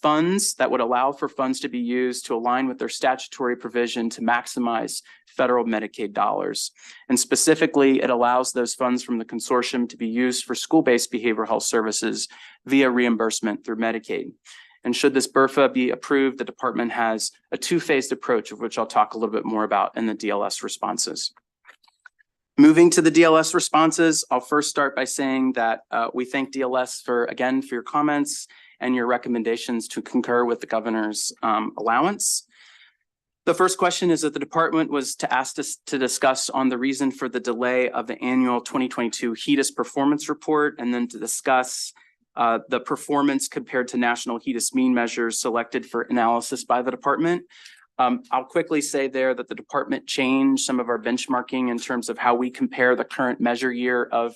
would allow for funds to be used to align with their statutory provision to maximize federal Medicaid dollars. And specifically, it allows those funds from the consortium to be used for school-based behavioral health services via reimbursement through Medicaid. And should this BRFA be approved, the department has a two-phased approach, of which I'll talk a little bit more about in the DLS responses. Moving to the DLS responses, I'll first start by saying that we thank DLS for your comments and your recommendations to concur with the governor's allowance. The first question is that the department was asked us to discuss on the reason for the delay of the annual 2022 HEDIS performance report, and then to discuss the performance compared to national HEDIS mean measures selected for analysis by the department. I'll quickly say there that the department changed some of our benchmarking in terms of how we compare the current measure year of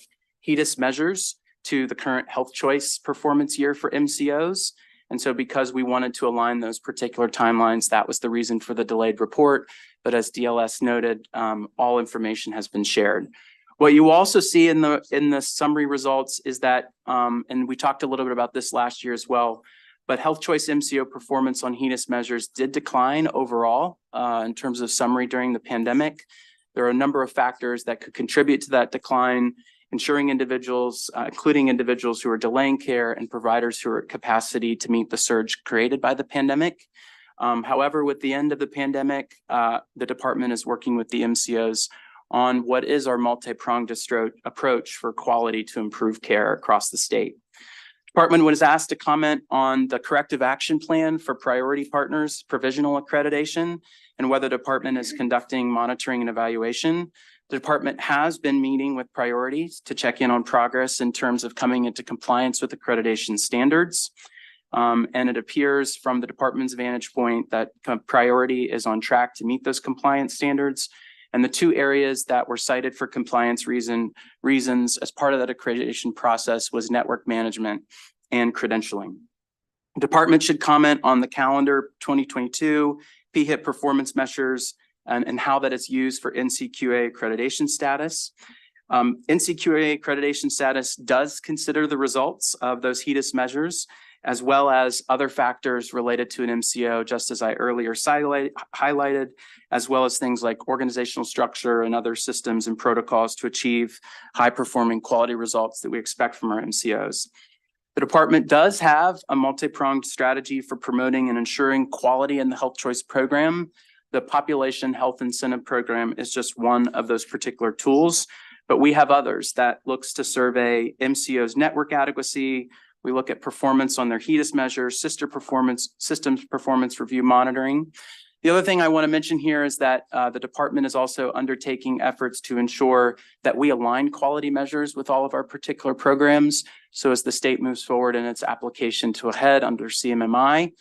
HEDIS measures to the current health choice performance year for MCOs. And so because we wanted to align those particular timelines, that was the reason for the delayed report. But as DLS noted, all information has been shared. What you also see in the summary results is that, and we talked a little bit about this last year as well, but health choice MCO performance on HEDIS measures did decline overall in terms of summary during the pandemic. There are a number of factors that could contribute to that decline, ensuring individuals, including individuals who are delaying care and providers who are at capacity to meet the surge created by the pandemic. However, with the end of the pandemic, the department is working with the MCOs on what is our multi-pronged approach for quality to improve care across the state. Department was asked to comment on the corrective action plan for priority partners provisional accreditation and whether the department is conducting monitoring and evaluation. The department has been meeting with priorities to check in on progress in terms of coming into compliance with accreditation standards. And it appears from the department's vantage point that priority is on track to meet those compliance standards. And the two areas that were cited for compliance reasons as part of that accreditation process was network management and credentialing. The department should comment on the calendar 2022 PHIP performance measures and how that is used for NCQA accreditation status. NCQA accreditation status does consider the results of those HEDIS measures, as well as other factors related to an MCO, just as I earlier highlighted, as well as things like organizational structure and other systems and protocols to achieve high-performing quality results that we expect from our MCOs. The department does have a multi-pronged strategy for promoting and ensuring quality in the health choice program. the Population Health Incentive Program is just one of those particular tools, but we have others that looks to survey MCO's network adequacy. We look at performance on their HEDIS measures, systems performance review monitoring. The other thing I want to mention here is that the department is also undertaking efforts to ensure that we align quality measures with all of our particular programs. So as the state moves forward in its application to a head under CMMI,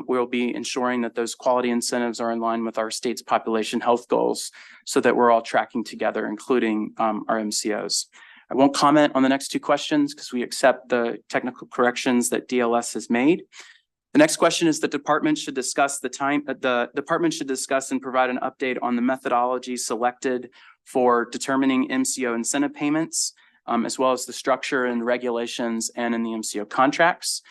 we'll be ensuring that those quality incentives are in line with our state's population health goals so that we're all tracking together, including our MCOs. I won't comment on the next two questions because we accept the technical corrections that DLS has made. The next question is the department should discuss and provide an update on the methodology selected for determining MCO incentive payments, as well as the structure and regulations and in the MCO contracts.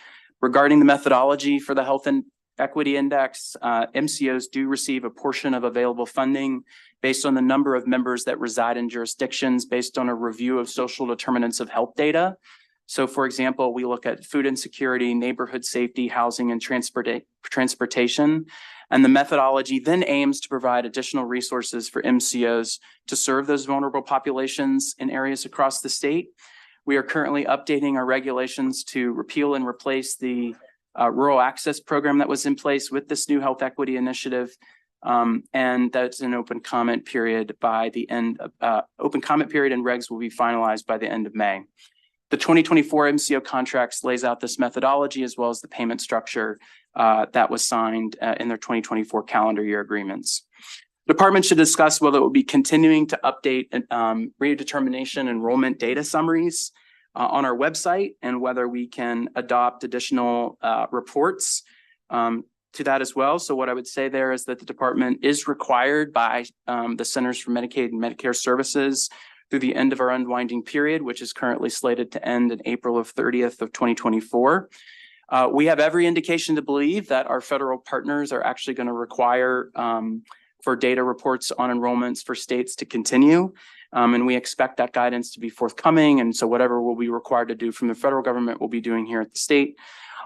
Regarding the methodology for the Health and Equity Index, MCOs do receive a portion of available funding based on the number of members that reside in jurisdictions based on a review of social determinants of health data. So for example, we look at food insecurity, neighborhood safety, housing, and transportation. And the methodology then aims to provide additional resources for MCOs to serve those vulnerable populations in areas across the state. We are currently updating our regulations to repeal and replace the rural access program that was in place with this new health equity initiative. And that's an open comment period by the end of open comment period, and regs will be finalized by the end of May. The 2024 MCO contracts lays out this methodology as well as the payment structure that was signed in their 2024 calendar year agreements. The department should discuss whether it will be continuing to update redetermination enrollment data summaries on our website and whether we can adopt additional reports to that as well. So what I would say there is that the department is required by the Centers for Medicaid and Medicare Services through the end of our unwinding period, which is currently slated to end in April 30th of 2024. We have every indication to believe that our federal partners are actually going to require for data reports on enrollments for states to continue. And we expect that guidance to be forthcoming. And so whatever we'll be required to do from the federal government, we'll be doing here at the state.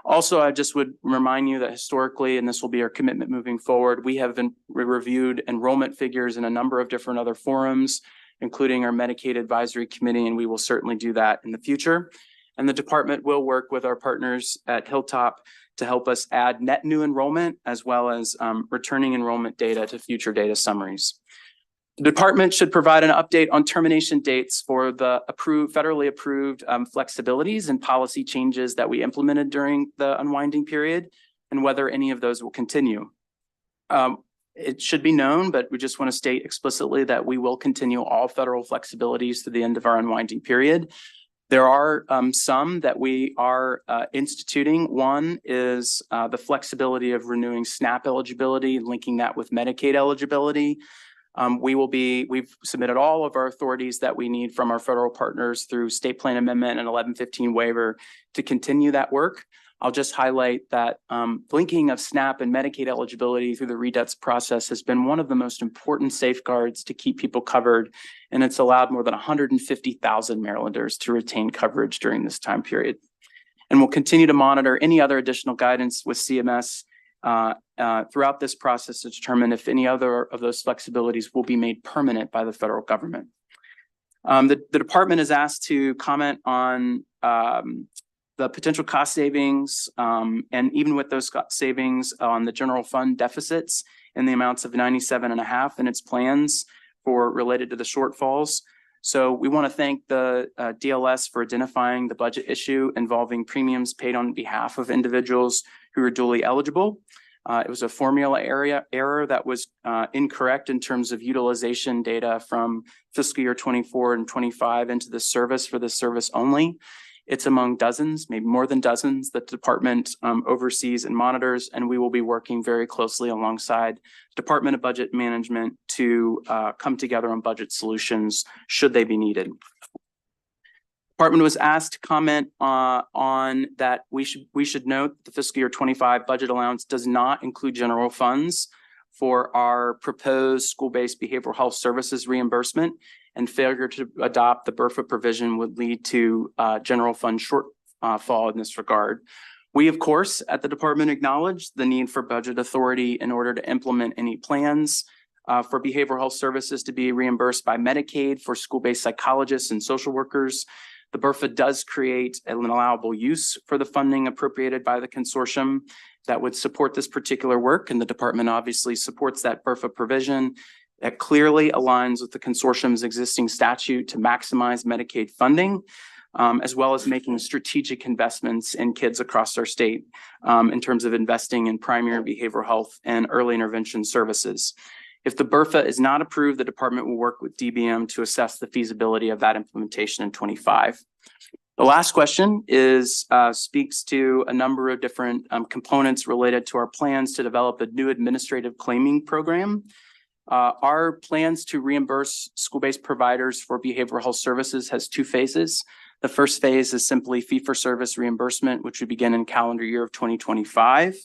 Also, I just would remind you that historically, and this will be our commitment moving forward, we have reviewed enrollment figures in a number of different other forums, including our Medicaid Advisory Committee, and we will certainly do that in the future. And the department will work with our partners at Hilltop to help us add net new enrollment as well as returning enrollment data to future data summaries. The department should provide an update on termination dates for the federally approved flexibilities and policy changes that we implemented during the unwinding period and whether any of those will continue. It should be known, but we just want to state explicitly that we will continue all federal flexibilities to the end of our unwinding period. There are some that we are instituting. One is the flexibility of renewing SNAP eligibility and linking that with Medicaid eligibility. We've submitted all of our authorities that we need from our federal partners through state plan amendment and 1115 waiver to continue that work. I'll just highlight that linking of SNAP and Medicaid eligibility through the REDUTS process has been one of the most important safeguards to keep people covered, and it's allowed more than 150,000 Marylanders to retain coverage during this time period. And we'll continue to monitor any other additional guidance with CMS throughout this process to determine if any other of those flexibilities will be made permanent by the federal government. The department is asked to comment on the potential cost savings, and even with those cost savings on the general fund deficits in the amounts of 97.5 in its plans for related to the shortfalls. So we want to thank the DLS for identifying the budget issue involving premiums paid on behalf of individuals who are duly eligible. It was a formula error that was incorrect in terms of utilization data from fiscal year 24 and 25 into the service for the service only. It's among dozens, maybe more than dozens, that the department oversees and monitors, and we will be working very closely alongside the Department of Budget Management to come together on budget solutions should they be needed. Department was asked to comment on that we should note the fiscal year 25 budget allowance does not include general funds for our proposed school-based behavioral health services reimbursement, and failure to adopt the BRFA provision would lead to general fund shortfall in this regard. We, of course, at the department acknowledge the need for budget authority in order to implement any plans for behavioral health services to be reimbursed by Medicaid for school-based psychologists and social workers. The BRFA does create an allowable use for the funding appropriated by the consortium that would support this particular work, and the department obviously supports that BRFA provision. That clearly aligns with the consortium's existing statute to maximize Medicaid funding, as well as making strategic investments in kids across our state in terms of investing in primary behavioral health and early intervention services. If the BRFA is not approved, the department will work with DBM to assess the feasibility of that implementation in 25. The last question is speaks to a number of different components related to our plans to develop a new administrative claiming program. Our plans to reimburse school-based providers for behavioral health services has two phases. The first phase is simply fee-for-service reimbursement, which would begin in calendar year of 2025.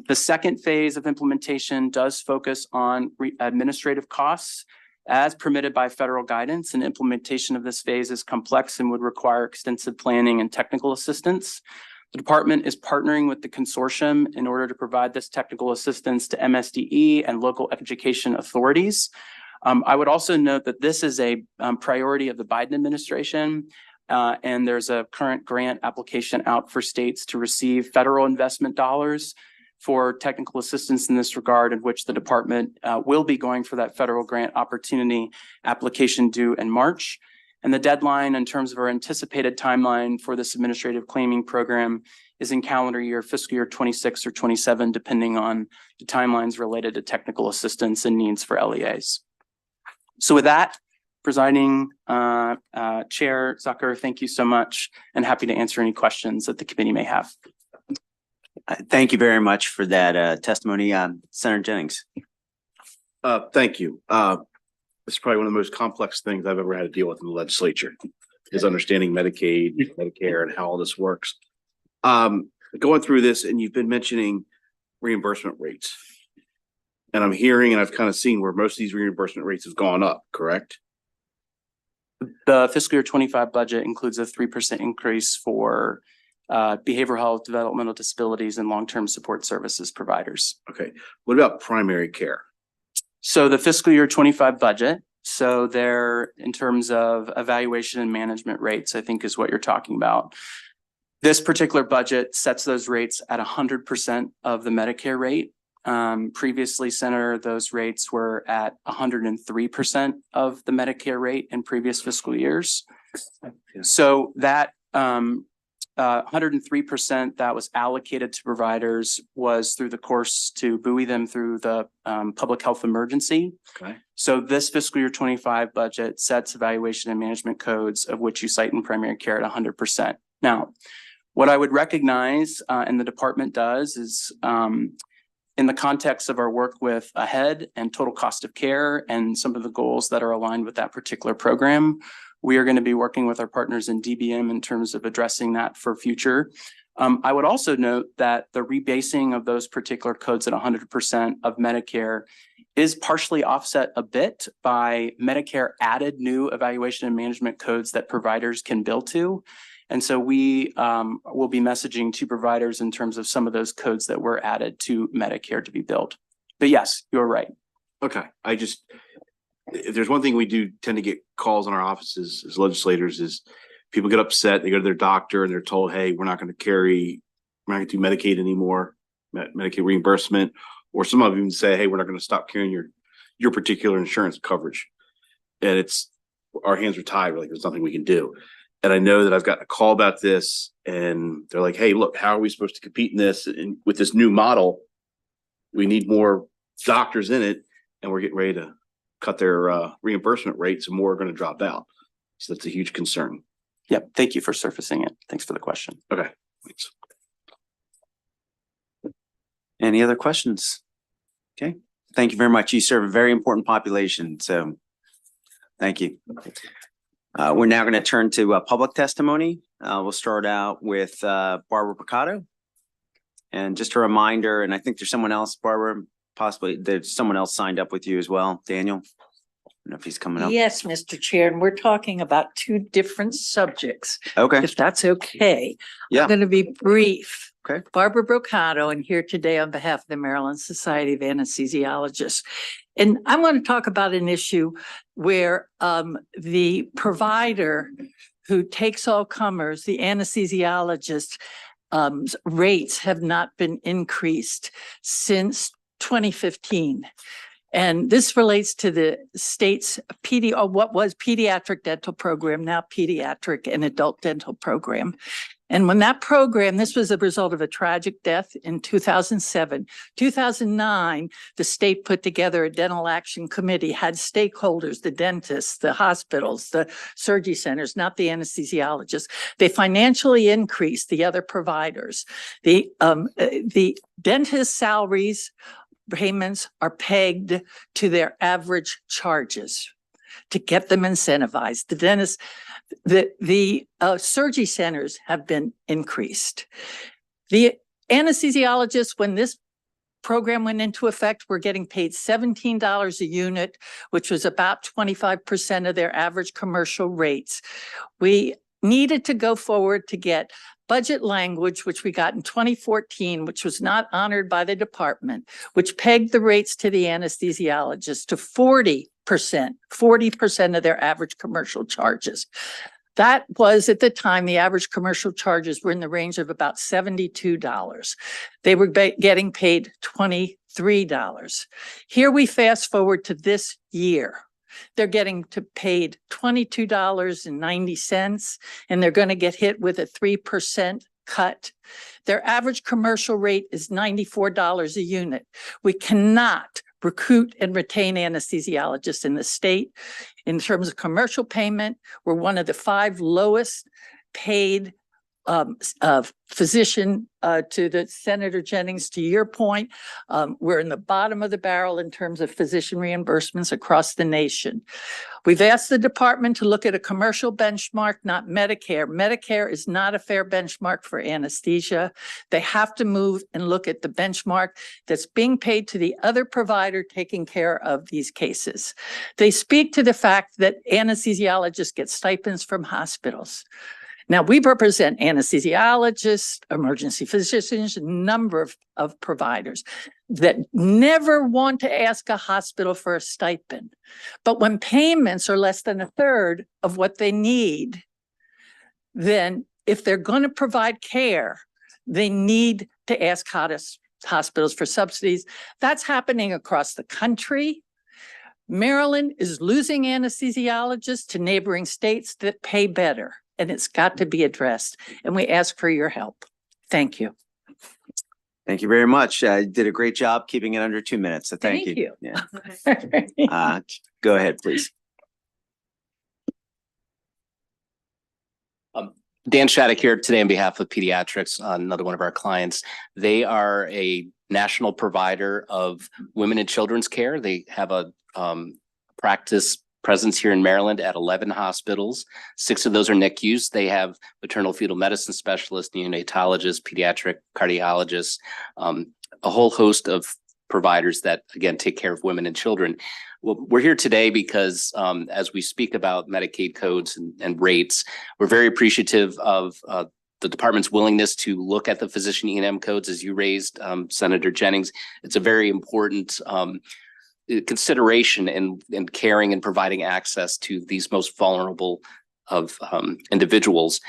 The second phase of implementation does focus on administrative costs as permitted by federal guidance, and implementation of this phase is complex and would require extensive planning and technical assistance. The department is partnering with the consortium in order to provide this technical assistance to MSDE and local education authorities. I would also note that this is a priority of the Biden administration, and there's a current grant application out for states to receive federal investment dollars for technical assistance in this regard, in which the department will be going for that federal grant opportunity, application due in March. And the deadline in terms of our anticipated timeline for this administrative claiming program is in calendar year, fiscal year 26 or 27, depending on the timelines related to technical assistance and needs for LEAs. So with that, presiding Chair Zucker, thank you so much, and happy to answer any questions that the committee may have. Thank you very much for that testimony. Senator Jennings. Thank you. It's probably one of the most complex things I've ever had to deal with in the legislature is understanding Medicaid, Medicare, and how all this works. Going through this, and you've been mentioning reimbursement rates. And I'm hearing, and I've kind of seen where most of these reimbursement rates have gone up, correct? The fiscal year 25 budget includes a 3% increase for behavioral health, developmental disabilities, and long-term support services providers. Okay. What about primary care? So the fiscal year 25 budget, so there in terms of evaluation and management rates, I think is what you're talking about. This particular budget sets those rates at 100% of the Medicare rate. Previously, Senator, those rates were at 103% of the Medicare rate in previous fiscal years. So that 103% that was allocated to providers was through the course to buoy them through the public health emergency. Okay. So this fiscal year 25 budget sets evaluation and management codes, of which you cite in primary care at 100%. Now, what I would recognize and the department does is in the context of our work with AHEAD and total cost of care and some of the goals that are aligned with that particular program, we are going to be working with our partners in DBM in terms of addressing that for future. I would also note that the rebasing of those particular codes at 100% of Medicare is partially offset a bit by Medicare added new evaluation and management codes that providers can bill to. And so we will be messaging to providers in terms of some of those codes that were added to Medicare to be billed. But yes, you're right. Okay. If there's one thing we do tend to get calls in our offices as legislators is people get upset. They go to their doctor and they're told, hey, we're not going to do Medicaid anymore, Medicaid reimbursement, or some of them even say, hey, we're not going to stop carrying your particular insurance coverage. And our hands are tied. We're like, there's nothing we can do. And I know that I've gotten a call about this and they're like, hey, look, how are we supposed to compete in this? And with this new model, we need more doctors in it, and we're getting ready to cut their reimbursement rates, and more are going to drop out. So that's a huge concern. Yep. Thank you for surfacing it. Thanks for the question. Okay. Thanks. Any other questions? Okay. Thank you very much. You serve a very important population. So thank you. We're now going to turn to public testimony. We'll start out with Barbara Picotto. And just a reminder, and I think there's someone else, Barbara, possibly there's someone else signed up with you as well, Daniel. know if he's coming up. Yes, Mr. Chair, and we're talking about two different subjects, Okay, if that's okay. Yeah. I'm going to be brief. Okay. Barbara Brocato, and here today on behalf of the Maryland Society of Anesthesiologists. And I'm going to talk about an issue where the provider who takes all comers, the anesthesiologist, rates have not been increased since 2015. And this relates to the state's what was pediatric dental program, now pediatric and adult dental program. And when that program, this was a result of a tragic death in 2007. 2009, the state put together a dental action committee, had stakeholders, the dentists, the hospitals, the surgery centers, not the anesthesiologists. They financially increased the other providers. The dentist salaries payments are pegged to their average charges to get them incentivized. The dentists, the surgery centers have been increased. The anesthesiologists, when this program went into effect, were getting paid $17 a unit, which was about 25% of their average commercial rates. We needed to go forward to get budget language, which we got in 2014, which was not honored by the department, which pegged the rates to the anesthesiologists to 40% of their average commercial charges. That was at the time, the average commercial charges were in the range of about $72. They were getting paid $23. Here we fast forward to this year. They're getting paid $22.90, and they're going to get hit with a 3% cut. Their average commercial rate is $94 a unit. We cannot recruit and retain anesthesiologists in the state. In terms of commercial payment, we're one of the 5 lowest paid physician to the Senator Jennings, to your point, we're in the bottom of the barrel in terms of physician reimbursements across the nation. We've asked the department to look at a commercial benchmark, not Medicare. Medicare is not a fair benchmark for anesthesia. They have to move and look at the benchmark that's being paid to the other provider taking care of these cases. They speak to the fact that anesthesiologists get stipends from hospitals. Now, we represent anesthesiologists, emergency physicians, a number of providers that never want to ask a hospital for a stipend. But when payments are less than a third of what they need, then if they're going to provide care, they need to ask hospitals for subsidies. That's happening across the country. Maryland is losing anesthesiologists to neighboring states that pay better. And it's got to be addressed. And we ask for your help. Thank you. thank you very much. You did a great job keeping it under 2 minutes. So thank you. Yeah. Go ahead, please. Dan Shattuck here today on behalf of Pediatrics, another one of our clients. They are a national provider of women and children's care. They have a practice presence here in Maryland at 11 hospitals. 6 of those are NICUs. They have maternal fetal medicine specialists, neonatologists, pediatric cardiologists, a whole host of providers that, again, take care of women and children. Well, we're here today because as we speak about Medicaid codes and rates, we're very appreciative of the department's willingness to look at the physician E&M codes, as you raised, Senator Jennings. It's a very important consideration in caring and providing access to these most vulnerable of individuals.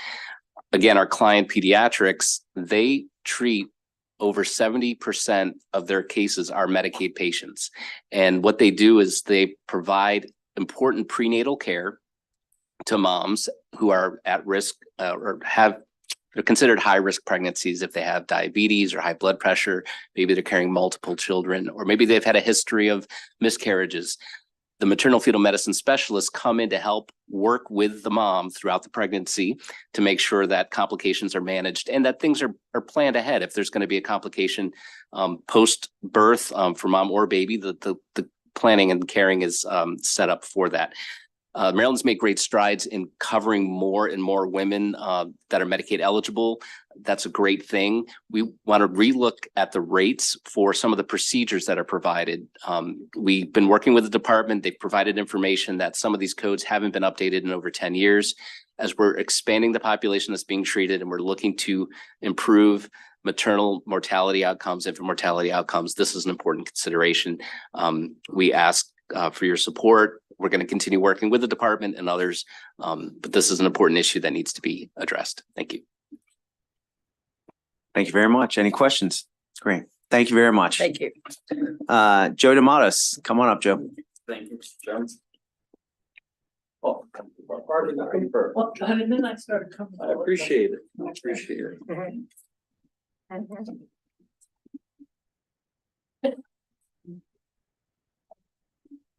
Again, our client Pediatrics, they treat over 70% of their cases are Medicaid patients. And what they do is they provide important prenatal care to moms who are at risk or they're considered high-risk pregnancies if they have diabetes or high blood pressure. Maybe they're carrying multiple children, or maybe they've had a history of miscarriages. The maternal fetal medicine specialists come in to help work with the mom throughout the pregnancy to make sure that complications are managed and that things are planned ahead. If there's going to be a complication post-birth for mom or baby, the planning and caring is set up for that. Maryland's made great strides in covering more and more women that are Medicaid eligible. That's a great thing. We want to relook at the rates for some of the procedures that are provided. We've been working with the department. They've provided information that some of these codes haven't been updated in over 10 years. As we're expanding the population that's being treated and we're looking to improve maternal mortality outcomes, infant mortality outcomes, this is an important consideration. We ask for your support. We're going to continue working with the department and others, but this is an important issue that needs to be addressed. Thank you. Thank you very much. Any questions? Great. Thank you very much. Thank you. Joe DeMattos, come on up, Joe. Thank you, Mr. Jones. Well, and then I started coming. I appreciate it. I appreciate it.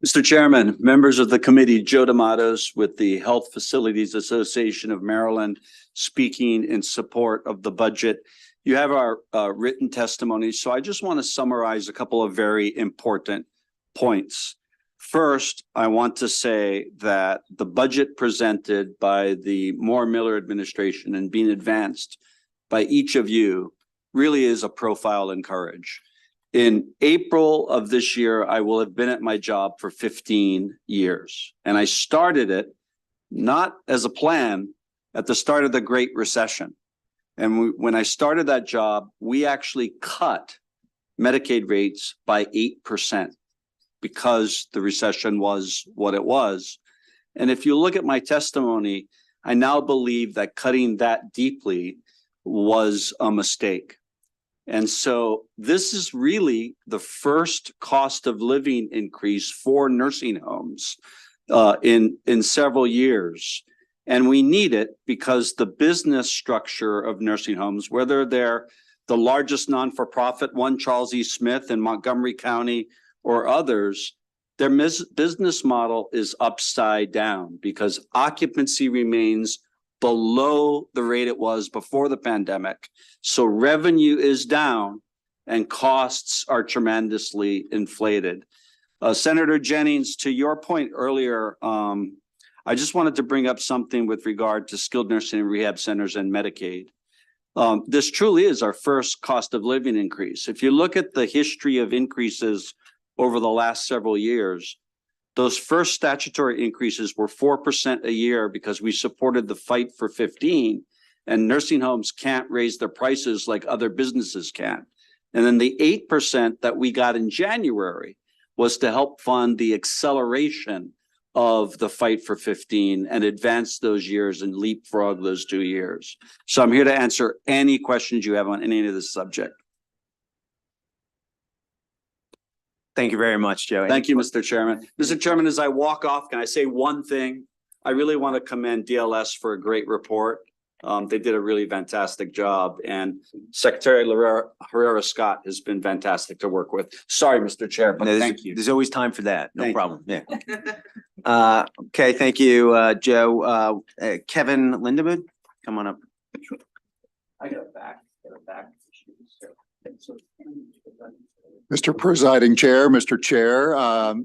Mr. Chairman, members of the committee, Joe DeMattos with the Health Facilities Association of Maryland, speaking in support of the budget. You have our written testimony, so I just want to summarize a couple of very important points. First, I want to say that the budget presented by the Moore-Miller administration and being advanced by each of you really is a profile in courage. In April of this year, I will have been at my job for 15 years. And I started it not as a plan at the start of the Great Recession. And when I started that job, we actually cut Medicaid rates by 8% because the recession was what it was. And if you look at my testimony, I now believe that cutting that deeply was a mistake. And so this is really the first cost of living increase for nursing homes in several years. And we need it because the business structure of nursing homes, whether they're the largest non-for-profit one, Charles E. Smith in Montgomery County, or others, their business model is upside down because occupancy remains below the rate it was before the pandemic. So revenue is down and costs are tremendously inflated. Senator Jennings, to your point earlier, I just wanted to bring up something with regard to skilled nursing and rehab centers and Medicaid. This truly is our first cost of living increase. If you look at the history of increases over the last several years, those first statutory increases were 4% a year because we supported the fight for 15, and nursing homes can't raise their prices like other businesses can. And then the 8% that we got in January was to help fund the acceleration of the fight for 15 and advance those years and leapfrog those 2 years. So I'm here to answer any questions you have on any of this subject. Thank you very much, Joe. Thank you, Mr. Chairman. Mr. Chairman, as I walk off, can I say one thing? I really want to commend DLS for a great report. They did a really fantastic job, and Secretary Herrera Scott has been fantastic to work with. Sorry, Mr. Chair, but thank you. There's always time for that. No Thank you. problem. Yeah. Okay, thank you, Joe. Kevin Lindemood, come on up. I got it back. Mr. Presiding Chair, Mr. Chair,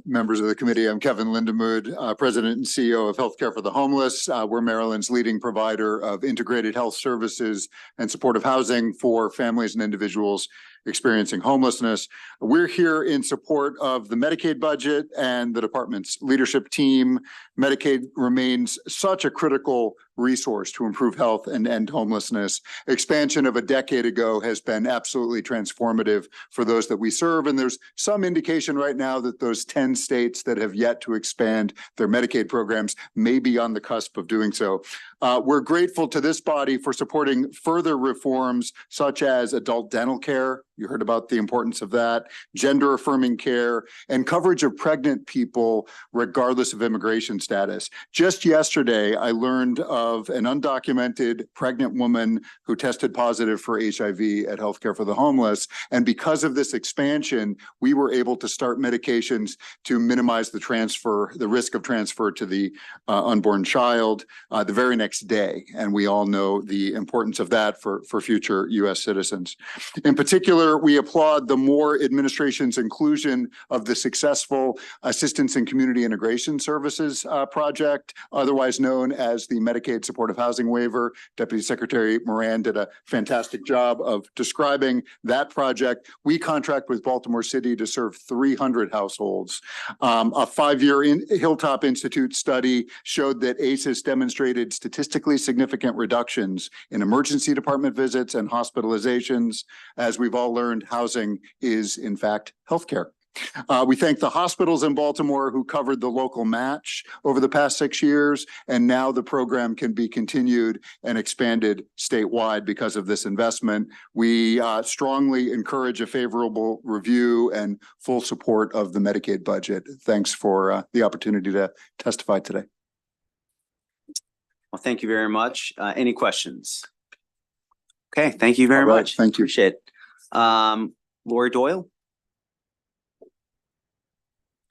members of the committee, I'm Kevin Lindemood, President and CEO of Healthcare for the Homeless. We're Maryland's leading provider of integrated health services and supportive housing for families and individuals experiencing homelessness. We're here in support of the Medicaid budget and the department's leadership team. Medicaid remains such a critical resource to improve health and end homelessness. Expansion of a decade ago has been absolutely transformative for those that we serve. And there's some indication right now that those 10 states that have yet to expand their Medicaid programs may be on the cusp of doing so. We're grateful to this body for supporting further reforms such as adult dental care. You heard about the importance of that, gender affirming care, and coverage of pregnant people regardless of immigration status. Just yesterday, I learned of an undocumented pregnant woman who tested positive for HIV at Healthcare for the Homeless. And because of this expansion, we were able to start medications to minimize the risk of transfer to the unborn child. The very next next day. And we all know the importance of that for future U.S. citizens. In particular, we applaud the Moore administration's inclusion of the successful Assistance in Community Integration Services project, otherwise known as the Medicaid Supportive Housing Waiver. Deputy Secretary Moran did a fantastic job of describing that project. We contract with Baltimore City to serve 300 households. A 5-year Hilltop Institute study showed that ACEs demonstrated statistically significant reductions in emergency department visits and hospitalizations. As we've all learned, housing is in fact healthcare. We thank the hospitals in Baltimore who covered the local match over the past 6 years, and now the program can be continued and expanded statewide because of this investment. We strongly encourage a favorable review and full support of the Medicaid budget. Thanks for the opportunity to testify today. Well, thank you very much. Any questions? Okay, thank you very All right, much. thank you. Appreciate it. Lori Doyle?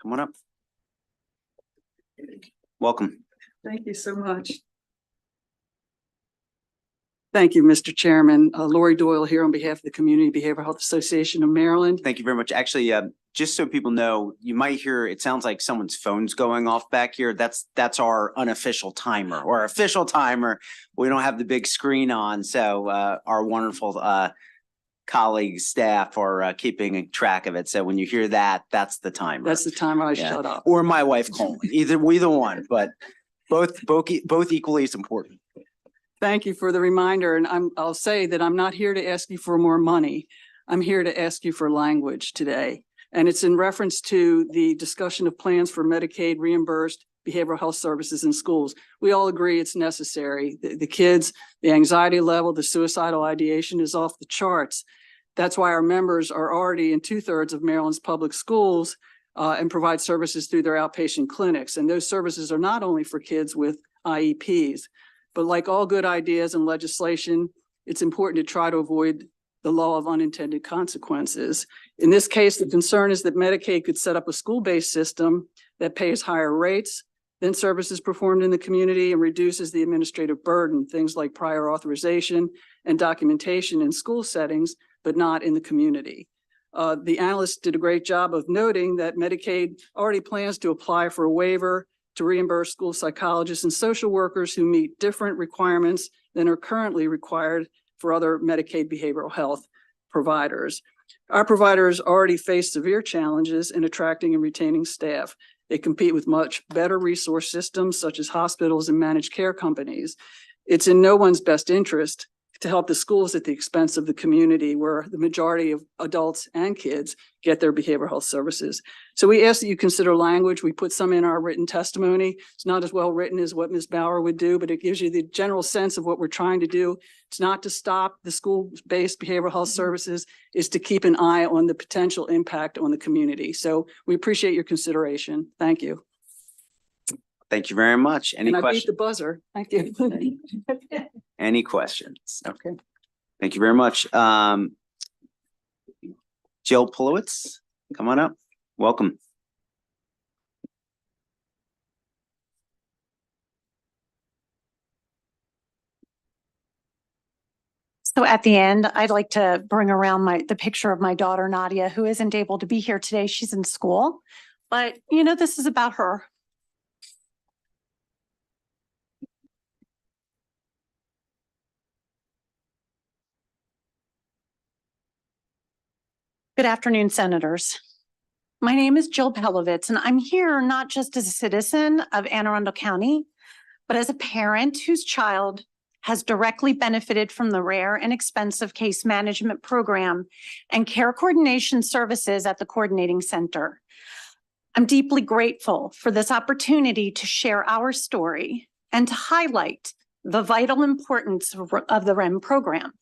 Come on up. Welcome. Thank you so much. Thank you, Mr. Chairman. Lori Doyle here on behalf of the Community Behavioral Health Association of Maryland. Thank you very much. Actually, just so people know, you might hear, it sounds like someone's phone's going off back here. That's our unofficial timer or official timer. We don't have the big screen on. So our wonderful colleagues, staff are keeping track of it. So when you hear that, that's the timer. That's the time I Yeah. shut up. Or my wife calling, either one, but both equally as important. Thank you for the reminder. And I'll say that I'm not here to ask you for more money. I'm here to ask you for language today. And it's in reference to the discussion of plans for Medicaid reimbursed behavioral health services in schools. We all agree it's necessary. The kids, the anxiety level, the suicidal ideation is off the charts. That's why our members are already in 2/3 of Maryland's public schools and provide services through their outpatient clinics. And those services are not only for kids with IEPs, but like all good ideas and legislation, it's important to try to avoid the law of unintended consequences. In this case, the concern is that Medicaid could set up a school-based system that pays higher rates than services performed in the community and reduces the administrative burden, things like prior authorization and documentation in school settings, but not in the community. The analyst did a great job of noting that Medicaid already plans to apply for a waiver to reimburse school psychologists and social workers who meet different requirements than are currently required for other Medicaid behavioral health providers. Our providers already face severe challenges in attracting and retaining staff. They compete with much better resource systems such as hospitals and managed care companies. It's in no one's best interest to help the schools at the expense of the community where the majority of adults and kids get their behavioral health services. So we ask that you consider language. We put some in our written testimony. It's not as well written as what Ms. Bauer would do, but it gives you the general sense of what we're trying to do. It's not to stop the school-based behavioral health services, it's to keep an eye on the potential impact on the community. So we appreciate your consideration. Thank you. Thank you very much. Any And I beat questions? the buzzer. Thank you. Any questions? Okay. Thank you very much. Jill Pulowitz, come on up. Welcome. So at the end, I'd like to bring around the picture of my daughter, Nadia, who isn't able to be here today. She's in school, but this is about her. Good afternoon, Senators. My name is Jill Pelovitz, and I'm here not just as a citizen of Anne Arundel County, but as a parent whose child has directly benefited from the rare and expensive case management program and care coordination services at the coordinating center. I'm deeply grateful for this opportunity to share our story and to highlight the vital importance of the REM program.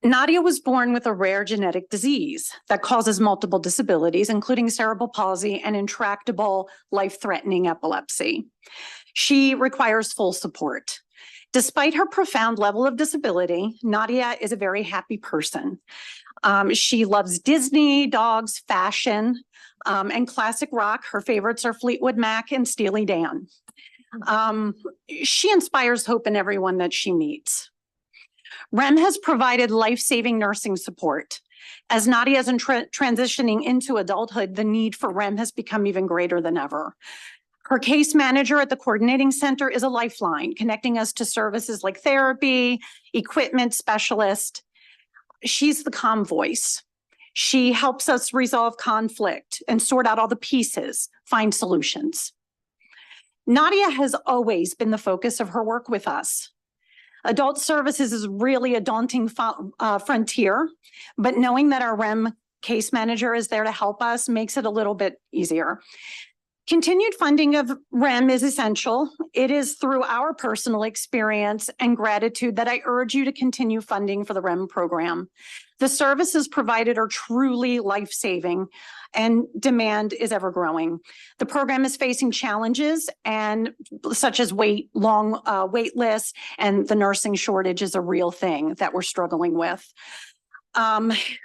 Nadia was born with a rare genetic disease that causes multiple disabilities, including cerebral palsy and intractable, life-threatening epilepsy. She requires full support. Despite her profound level of disability, Nadia is a very happy person. She loves Disney, dogs, fashion, and classic rock. Her favorites are Fleetwood Mac and Steely Dan. She inspires hope in everyone that she meets. REM has provided life-saving nursing support. As Nadia is transitioning into adulthood, the need for REM has become even greater than ever. Her case manager at the coordinating center is a lifeline, connecting us to services like therapy, equipment specialist. She's the calm voice. She helps us resolve conflict and sort out all the pieces, find solutions. Nadia has always been the focus of her work with us. Adult services is really a daunting frontier, but knowing that our REM case manager is there to help us makes it a little bit easier. Continued funding of REM is essential. It is through our personal experience and gratitude that I urge you to continue funding for the REM program. The services provided are truly life-saving and demand is ever growing. The program is facing challenges and such as long wait lists, and the nursing shortage is a real thing that we're struggling with.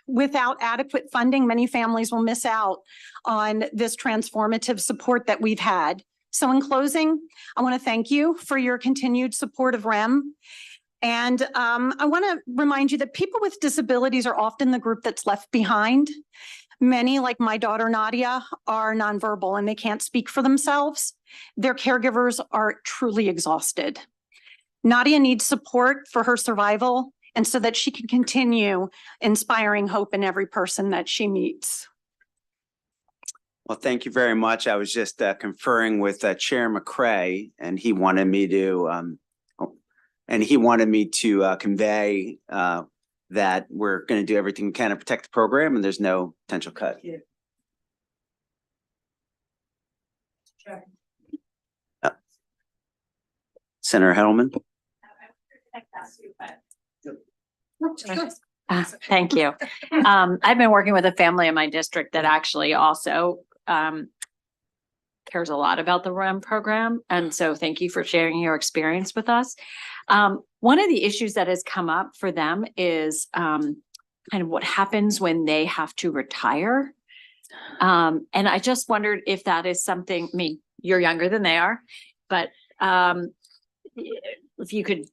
Without adequate funding, many families will miss out on this transformative support that we've had. So in closing, I want to thank you for your continued support of REM. And I want to remind you that people with disabilities are often the group that's left behind. Many, like my daughter Nadia, are nonverbal and they can't speak for themselves. Their caregivers are truly exhausted. Nadia needs support for her survival and so that she can continue inspiring hope in every person that she meets. Well, thank you very much. I was just conferring with Chair McCray, and he wanted me to convey that we're going to do everything we can to protect the program, and there's no potential cut. Senator Hedelman. Thank you. I've been working with a family in my district that actually also cares a lot about the REM program. And so thank you for sharing your experience with us. One of the issues that has come up for them is kind of what happens when they have to retire. And I just wondered if that is something, I mean, you're younger than they are, but if you could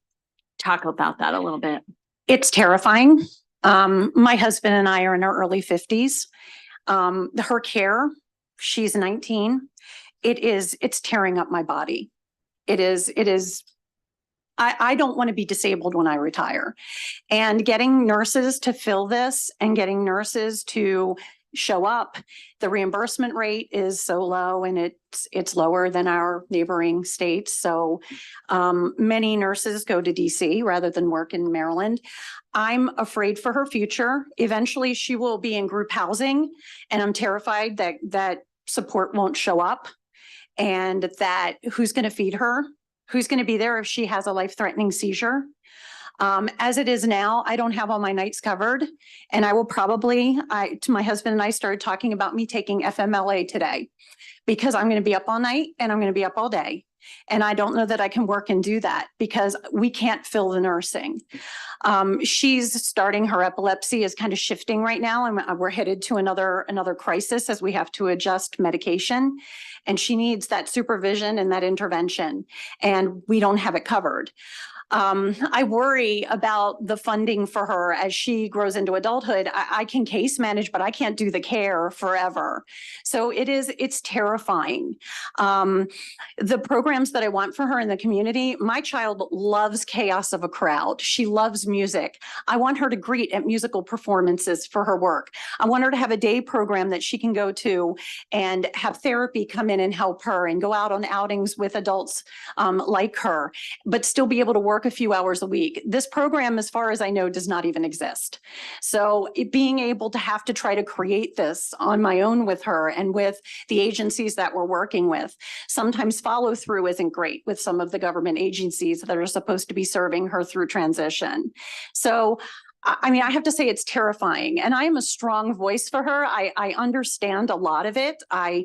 talk about that a little bit. It's terrifying. My husband and I are in our early 50s. Her care, she's 19. It's tearing up my body. I don't want to be disabled when I retire. And getting nurses to fill this and getting nurses to show up, the reimbursement rate is so low and it's lower than our neighboring states. So many nurses go to DC rather than work in Maryland. I'm afraid for her future. Eventually she will be in group housing, and I'm terrified that support won't show up, and that who's going to feed her? Who's going to be there if she has a life-threatening seizure? As it is now, I don't have all my nights covered, and I will probably, my husband and I started talking about me taking FMLA today, because I'm going to be up all night and I'm going to be up all day. And I don't know that I can work and do that because we can't fill the nursing. She's starting, her epilepsy is kind of shifting right now, and we're headed to another crisis as we have to adjust medication. And she needs that supervision and that intervention, and we don't have it covered. I worry about the funding for her as she grows into adulthood. I can case manage, but I can't do the care forever. So it's terrifying. The programs that I want for her in the community, my child loves chaos of a crowd. She loves music. I want her to greet at musical performances for her work. I want her to have a day program that she can go to and have therapy come in and help her, and go out on outings with adults like her, but still be able to work a few hours a week. This program, as far as I know, does not even exist. So being able to have to try to create this on my own with her and with the agencies that we're working with, sometimes follow through isn't great with some of the government agencies that are supposed to be serving her through transition. So I mean, I have to say it's terrifying, and I am a strong voice for her. I understand a lot of it. I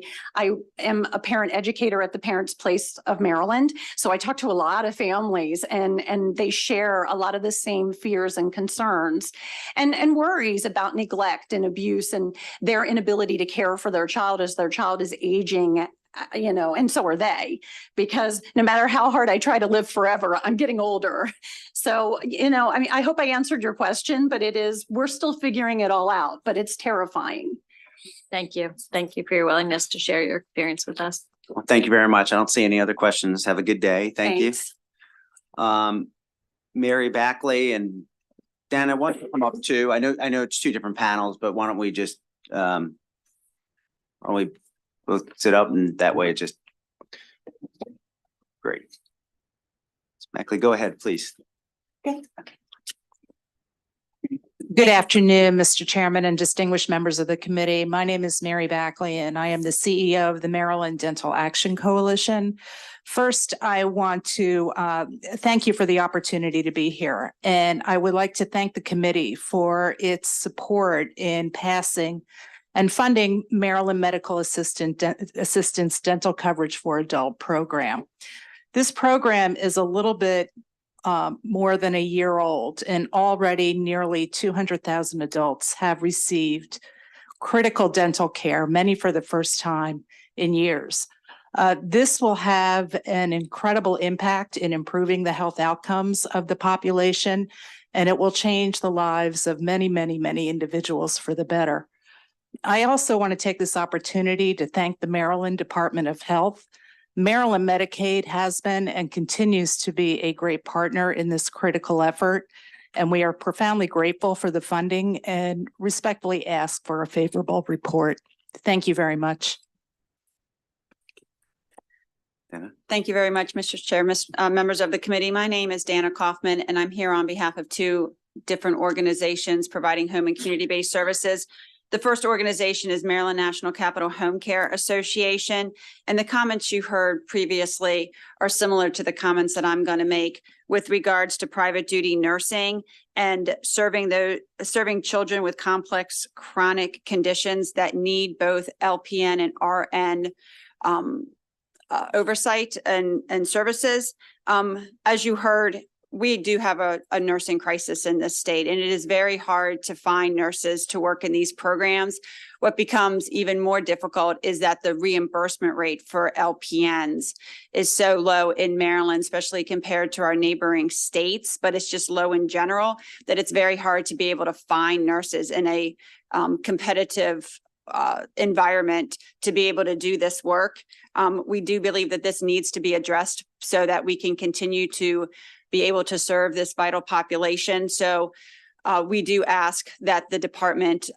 am a parent educator at the Parents Place of Maryland. So I talk to a lot of families, and they share a lot of the same fears and concerns and worries about neglect and abuse and their inability to care for their child as their child is aging and so are they, because no matter how hard I try to live forever, I'm getting older. So, I hope I answered your question, but we're still figuring it all out, but it's terrifying. Thank you. Thank you for your willingness to share your experience with us. Well, thank you very much. I don't see any other questions. Have a good day. Thank you. Thanks. Mary Backley and Dan, I want to come up too. I know it's two different panels, but why don't we just why don't we both sit up, and that way it just great. Backley, go ahead, please. Okay. Good afternoon, Mr. Chairman and distinguished members of the committee. My name is Mary Backley, and I am the CEO of the Maryland Dental Action Coalition. First, I want to thank you for the opportunity to be here. And I would like to thank the committee for its support in passing and funding Maryland Medical Assistance Dental Coverage for Adult program. This program is a little bit more than a year old, and already nearly 200,000 adults have received critical dental care, many for the first time in years. This will have an incredible impact in improving the health outcomes of the population, and it will change the lives of many, many, many individuals for the better. I also want to take this opportunity to thank the Maryland Department of Health. Maryland Medicaid has been and continues to be a great partner in this critical effort, and we are profoundly grateful for the funding and respectfully ask for a favorable report. Thank you very much. Thank you very much, Mr. Chair, members of the committee. My name is Dana Kaufman, and I'm here on behalf of two different organizations providing home and community-based services. The first organization is Maryland National Capital Home Care Association, and the comments you heard previously are similar to the comments that I'm going to make with regards to private duty nursing and serving children with complex chronic conditions that need both LPN and RN oversight and services. As you heard, we do have a nursing crisis in this state, and it is very hard to find nurses to work in these programs. What becomes even more difficult is that the reimbursement rate for LPNs is so low in Maryland, especially compared to our neighboring states, but it's just low in general, that it's very hard to be able to find nurses in a competitive environment to be able to do this work. We do believe that this needs to be addressed so that we can continue to be able to serve this vital population. So we do ask that the department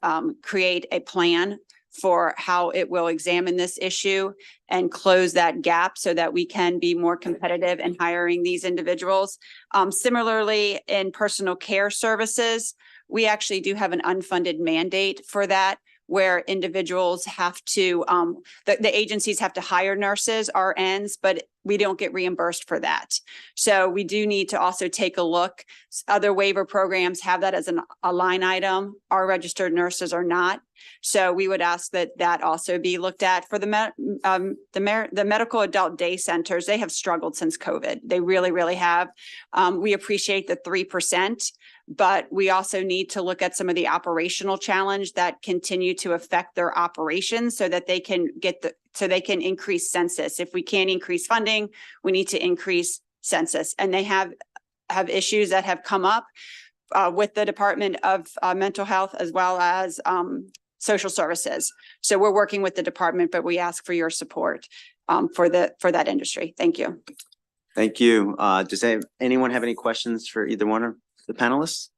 create a plan for how it will examine this issue and close that gap so that we can be more competitive in hiring these individuals. Similarly, in personal care services, we actually do have an unfunded mandate for that, where individuals have to, the agencies have to hire nurses, RNs, but we don't get reimbursed for that. So we do need to also take a look. Other waiver programs have that as a line item. Our registered nurses are not. So we would ask that that also be looked at. For the medical adult day centers, they have struggled since COVID. They really, really have. We appreciate the 3%. But we also need to look at some of the operational challenge that continue to affect their operations so that they can they can increase census. If we can't increase funding, we need to increase census. And they have issues that have come up with the Department of Mental Health as well as social services. So we're working with the department, but we ask for your support for that industry. Thank you. Thank you. Does anyone have any questions for either one of the panelists?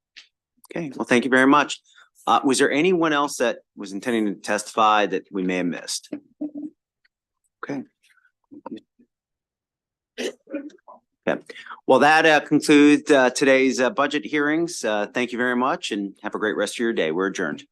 Okay, well, thank you very much. Was there anyone else that was intending to testify that we may have missed? Okay. Okay. Well, that concludes today's budget hearings. Thank you very much and have a great rest of your day. We're adjourned.